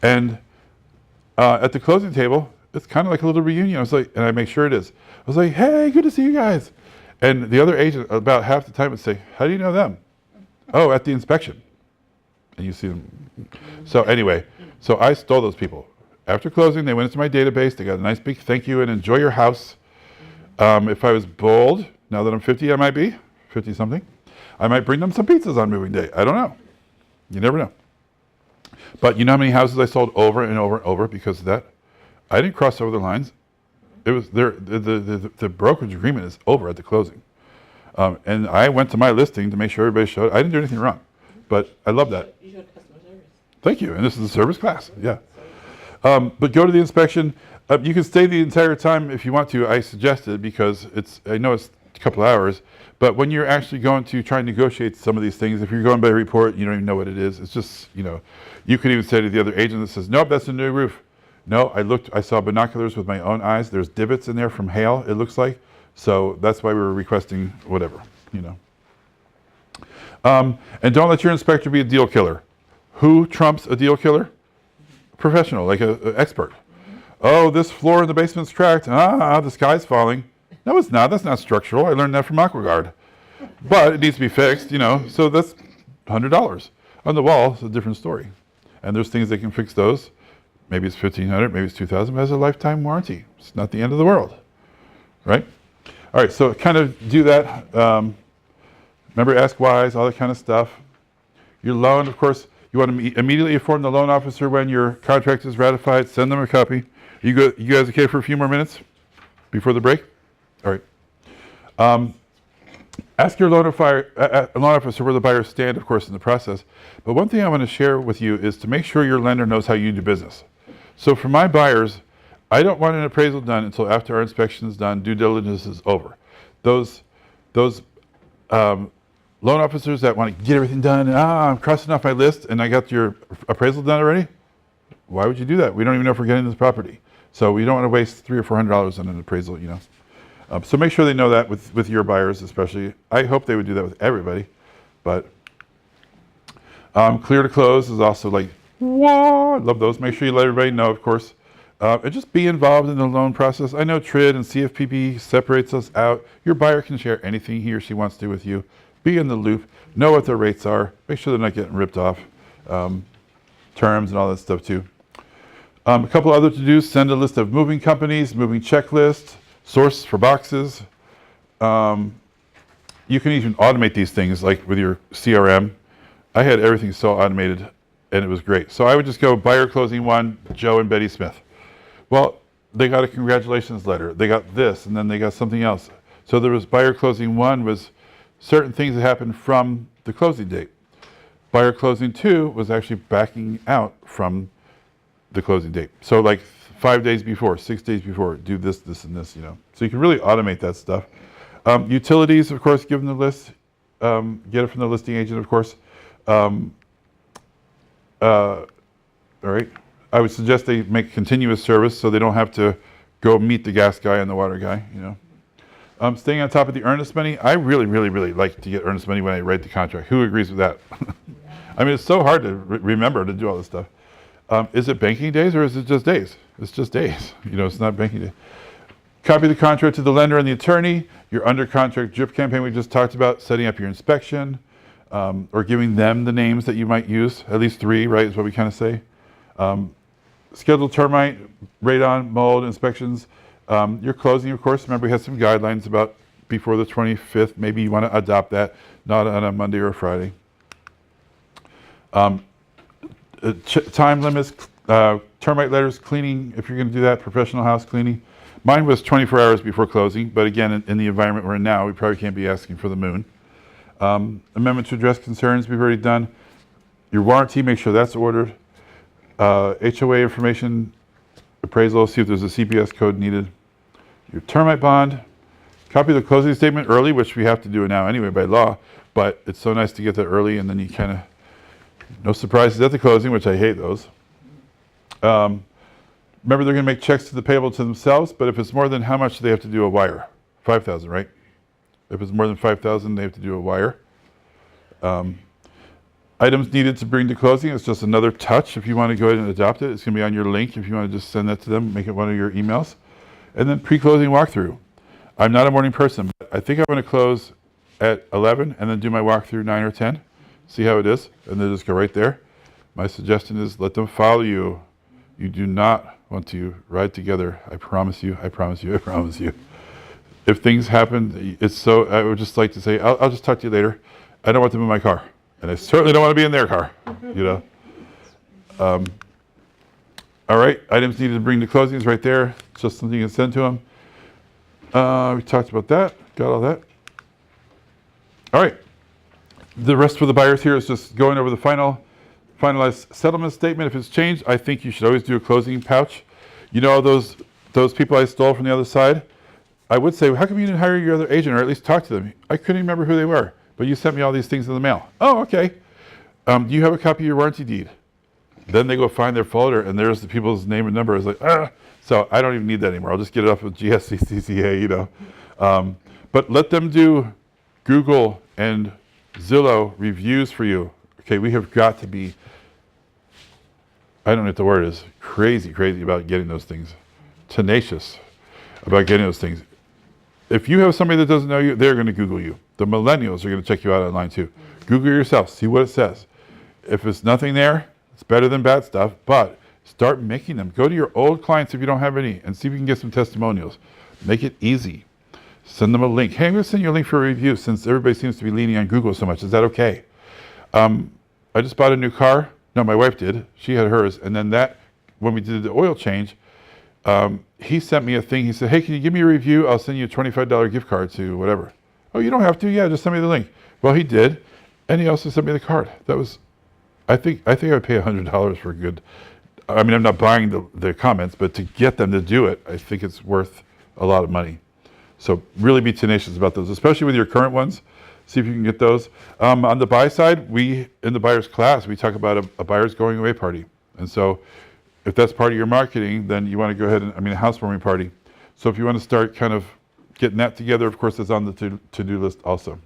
And at the closing table, it's kind of like a little reunion. I was like, and I make sure it is. I was like, hey, good to see you guys. And the other agent, about half the time, would say, how do you know them? Oh, at the inspection. And you see them. So anyway, so I stole those people. After closing, they went into my database. They got a nice big thank you and enjoy your house. If I was bold, now that I'm 50, I might be 50 something. I might bring them some pizzas on moving day. I don't know. You never know. But you know how many houses I sold over and over and over because of that? I didn't cross over the lines. It was the brokerage agreement is over at the closing. And I went to my listing to make sure everybody showed. I didn't do anything wrong. But I love that. You showed customer service. Thank you. And this is a service class. Yeah. But go to the inspection. You can stay the entire time if you want to. I suggest it because I know it's a couple hours, but when you're actually going to try and negotiate some of these things, if you're going by report, you don't even know what it is. It's just, you could even say to the other agent that says, nope, that's a new roof. No, I saw binoculars with my own eyes. There's divots in there from hail, it looks like. So that's why we were requesting whatever, And don't let your inspector be a deal killer. Who trumps a deal killer? Professional, like an expert. Oh, this floor in the basement's cracked. The sky's falling. No, it's not. That's not structural. I learned that from AquaGuard. But it needs to be fixed, so that's $100. On the wall, it's a different story. And there's things that can fix those. Maybe it's $1,500, maybe it's $2,000, but it has a lifetime warranty. It's not the end of the world, right? All right, so kind of do that. Remember, ask whys, all that kind of stuff. Your loan, of course, you want to immediately inform the loan officer when your contract is ratified. Send them a copy. You guys okay for a few more minutes before the break? All right. Ask your loan officer where the buyers stand, of course, in the process. But one thing I want to share with you is to make sure your lender knows how you do business. So for my buyers, I don't want an appraisal done until after our inspection is done, due diligence is over. Those loan officers that want to get everything done, I'm crossing off my list and I got your appraisal done already? Why would you do that? We don't even know if we're getting this property. So we don't want to waste $300 or $400 on an appraisal, So make sure they know that with your buyers especially. I hope they would do that with everybody. But clear to close is also like, whoa, I love those. Make sure you let everybody know, of course. And just be involved in the loan process. I know TRID and CFPB separates us out. Your buyer can share anything he or she wants to with you. Be in the loop. Know what their rates are. Make sure they're not getting ripped off. Terms and all that stuff too. A couple other to-dos. Send a list of moving companies, moving checklist, source for boxes. You can even automate these things like with your CRM. I had everything so automated and it was great. So I would just go buyer closing 1, Joe and Betty Smith. Well, they got a congratulations letter. They got this and then they got something else. So there was buyer closing 1 was certain things that happened from the closing date. Buyer closing 2 was actually backing out from the closing date. So like 5 days before, 6 days before, do this, this, and this, So you can really automate that stuff. Utilities, of course, give them the list. Get it from the listing agent, of course. All right. I would suggest they make continuous service so they don't have to go meet the gas guy and the water guy, Staying on top of the earnest money. I really, really, really like to get earnest money when I write the contract. Who agrees with that? I mean, it's so hard to remember to do all this stuff. Is it banking days or is it just days? It's just days. It's not banking day. Copy the contract to the lender and the attorney. Your under contract drip campaign we just talked about, setting up your inspection, or giving them the names that you might use. At least 3, right, is what we kind of say. Scheduled termite, radon, mold inspections. Your closing, of course. Remember, we had some guidelines about before the 25th. Maybe you want to adopt that, not on a Monday or a Friday. Time limits, termite letters, cleaning, if you're going to do that, professional house cleaning. Mine was 24 hours before closing, but again, in the environment we're in now, we probably can't be asking for the moon. Amendment to address concerns, we've already done. Your warranty, make sure that's ordered. HOA information, appraisal, see if there's a CPS code needed. Your termite bond, copy the closing statement early, which we have to do it now anyway by law, but it's so nice to get that early and then you kind of No surprises at the closing, which I hate those. Remember, they're going to make checks to the payable to themselves, but if it's more than how much, they have to do a wire. 5,000, right? If it's more than 5,000, they have to do a wire. Items needed to bring to closing is just another touch. If you want to go ahead and adopt it, it's going to be on your link. If you want to just send that to them, make it one of your emails. And then pre-closing walkthrough. I'm not a morning person, but I think I'm going to close at 11 and then do my walkthrough 9 or 10. See how it is, and then just go right there. My suggestion is let them follow you. You do not want to ride together. I promise you, I promise you, I promise you. If things happen, I would just like to say, I'll just talk to you later. I don't want them in my car. And I certainly don't want to be in their car, you know. All right, items needed to bring to closing is right there. It's just something you can send to them. We talked about that, got all that. All right, the rest for the buyers here is just going over the finalized settlement statement. If it's changed, I think you should always do a closing pouch. You know those people I stole from the other side? I would say, how come you didn't hire your other agent or at least talk to them? I couldn't even remember who they were, but you sent me all these things in the mail. Oh, okay. Do you have a copy of your warranty deed? Then they go find their folder, and there's the people's name and number. It's like, ah. So I don't even need that anymore. I'll just get it off with GSCCA, you know. But let them do Google and Zillow reviews for you. Okay, we have got to be, I don't know what the word is, crazy about getting those things. Tenacious about getting those things. If you have somebody that doesn't know you, they're going to Google you. The millennials are going to check you out online too. Google yourself, see what it says. If it's nothing there, it's better than bad stuff, but start making them. Go to your old clients if you don't have any and see if you can get some testimonials. Make it easy. Send them a link. Hey, I'm going to send you a link for a review since everybody seems to be leaning on Google so much. Is that okay? I just bought a new car. No, my wife did. She had hers. And then when we did the oil change, he sent me a thing. He said, hey, can you give me a review? I'll send you a $25 gift card to whatever. Oh, you don't have to. Yeah, just send me the link. Well, he did. And he also sent me the card. That was, I think I would pay $100 for a good, I mean, I'm not buying the comments, but to get them to do it, I think it's worth a lot of money. So really be tenacious about those, especially with your current ones. See if you can get those. On the buy side, in the buyer's class, we talk about a buyer's going away party. And so if that's part of your marketing, then you want to go ahead and, a housewarming party. So if you want to start kind of getting that together, of course, that's on the to-do list also.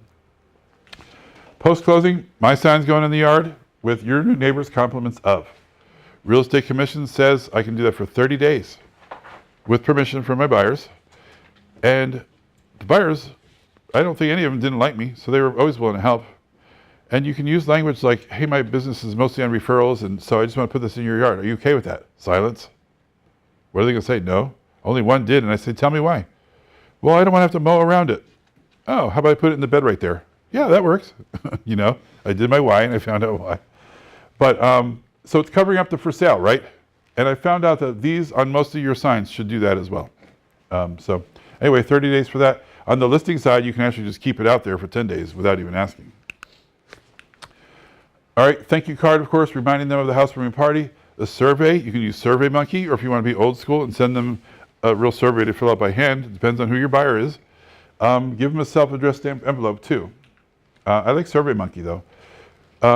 Post-closing, my sign's going in the yard with your new neighbor's compliments of. Real estate commission says I can do that for 30 days with permission from my buyers. And the buyers, I don't think any of them didn't like me, so they were always willing to help. And you can use language like, hey, my business is mostly on referrals, and so I just want to put this in your yard. Are you okay with that? Silence. What are they going to say? No. Only one did, and I said, tell me why. Well, I don't want to have to mow around it. Oh, how about I put it in the bed right there? Yeah, that works. You know, I did my why, and I found out why. But, so it's covering up the for sale, right? And I found out that these on most of your signs should do that as well. So anyway, 30 days for that. On the listing side, you can actually just keep it out there for 10 days without even asking. All right, thank you card, of course, reminding them of the housewarming party. The survey, you can use SurveyMonkey, or if you want to be old school and send them a real survey to fill out by hand, it depends on who your buyer is. Give them a self-addressed stamped envelope too. I like SurveyMonkey though.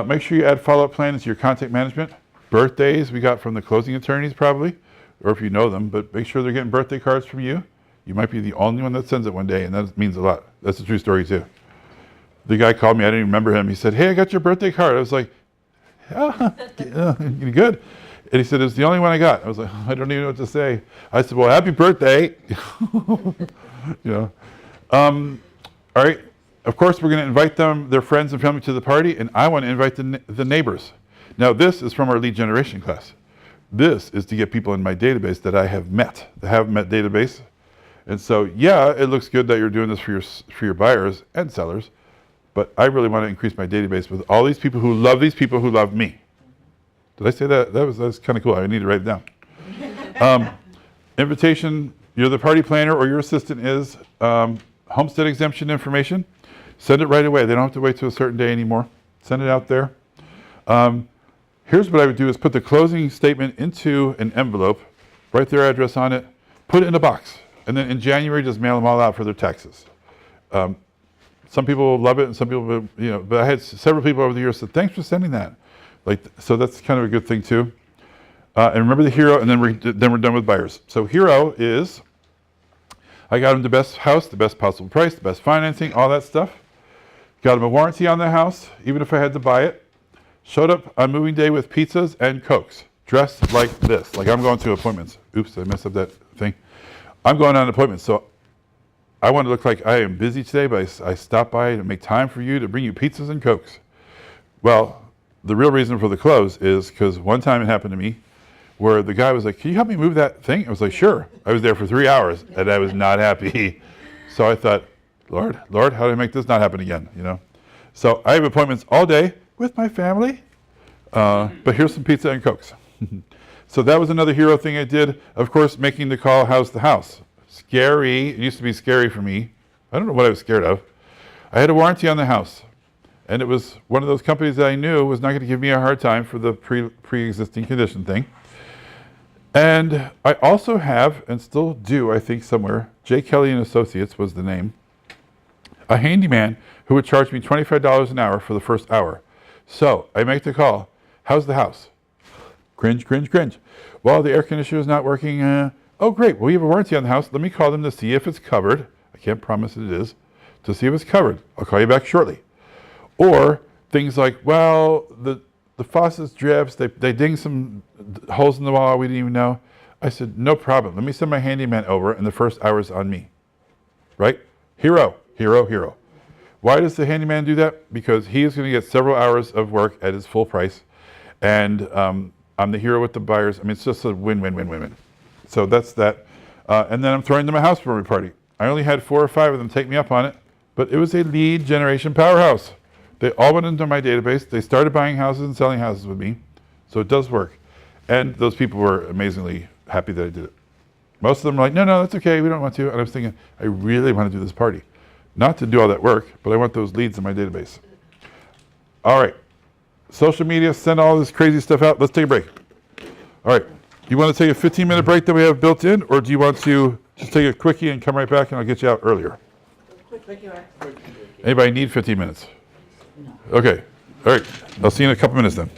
Make sure you add follow-up plans to your contact management. Birthdays we got from the closing attorneys probably, or if you know them, but make sure they're getting birthday cards from you. You might be the only one that sends it one day, and that means a lot. That's a true story too. The guy called me, I didn't even remember him. He said, hey, I got your birthday card. I was like, good. And he said, it's the only one I got. I was like, I don't even know what to say. I said, well, happy birthday. You know. All right. Of course, we're going to invite them, their friends and family to the party, and I want to invite the neighbors. Now, this is from our lead generation class. This is to get people in my database that I have met, the have met database. And so, yeah, it looks good that you're doing this for your buyers and sellers, but I really want to increase my database with all these people who love these people who love me. Did I say that? That's kind of cool. I need to write it down. Invitation, you're the party planner or your assistant is homestead exemption information. Send it right away. They don't have to wait till a certain day anymore. Send it out there. Here's what I would do is put the closing statement into an envelope, write their address on it, put it in a box, and then in January just mail them all out for their taxes. Some people love it and some people, but I had several people over the years said, thanks for sending that. So that's kind of a good thing too. And remember the hero, and then we're done with buyers. So hero is, I got him the best house, the best possible price, the best financing, all that stuff. Got him a warranty on the house, even if I had to buy it. Showed up on moving day with pizzas and Cokes, dressed like this, like I'm going to appointments. Oops, I messed up that thing. I'm going on appointments, so I want to look like I am busy today, but I stopped by to make time for you to bring you pizzas and Cokes. Well, the real reason for the close is because one time it happened to me where the guy was like, can you help me move that thing? I was like, sure. I was there for 3 hours and I was not happy. So I thought, Lord, how do I make this not happen again? You know? So I have appointments all day with my family, but here's some pizza and Cokes. So that was another hero thing I did. Of course, making the call, how's the house? Scary. It used to be scary for me. I don't know what I was scared of. I had a warranty on the house, and it was one of those companies that I knew was not going to give me a hard time for the pre-existing condition thing. And I also have, and still do, I think somewhere, J. Kelly and Associates was the name, a handyman who would charge me $25 an hour for the first hour. So I make the call, how's the house? Cringe, cringe, cringe. Well, the air conditioner is not working. Oh, great. Well, we have a warranty on the house. Let me call them to see if it's covered. I can't promise it is. To see if it's covered. I'll call you back shortly. Or things like, well, the faucet's drips. They ding some holes in the wall we didn't even know. I said, no problem. Let me send my handyman over, and the first hour's on me. Right? Hero, hero, hero. Why does the handyman do that? Because he is going to get several hours of work at his full price. And I'm the hero with the buyers. I mean, it's just a win-win-win-win-win. So that's that. And then I'm throwing them a housewarming party. I only had 4 or 5 of them take me up on it, but it was a lead generation powerhouse. They all went into my database. They started buying houses and selling houses with me. So it does work. And those people were amazingly happy that I did it. Most of them were like, no, that's okay. We don't want to. And I was thinking, I really want to do this party. Not to do all that work, but I want those leads in my database. All right. Social media, send all this crazy stuff out. Let's take a break. All right. You want to take a 15-minute break that we have built in, or do you want to just take a quickie and come right back and I'll get you out earlier? Anybody need 15 minutes? Okay. All right. I'll see you in a couple minutes then.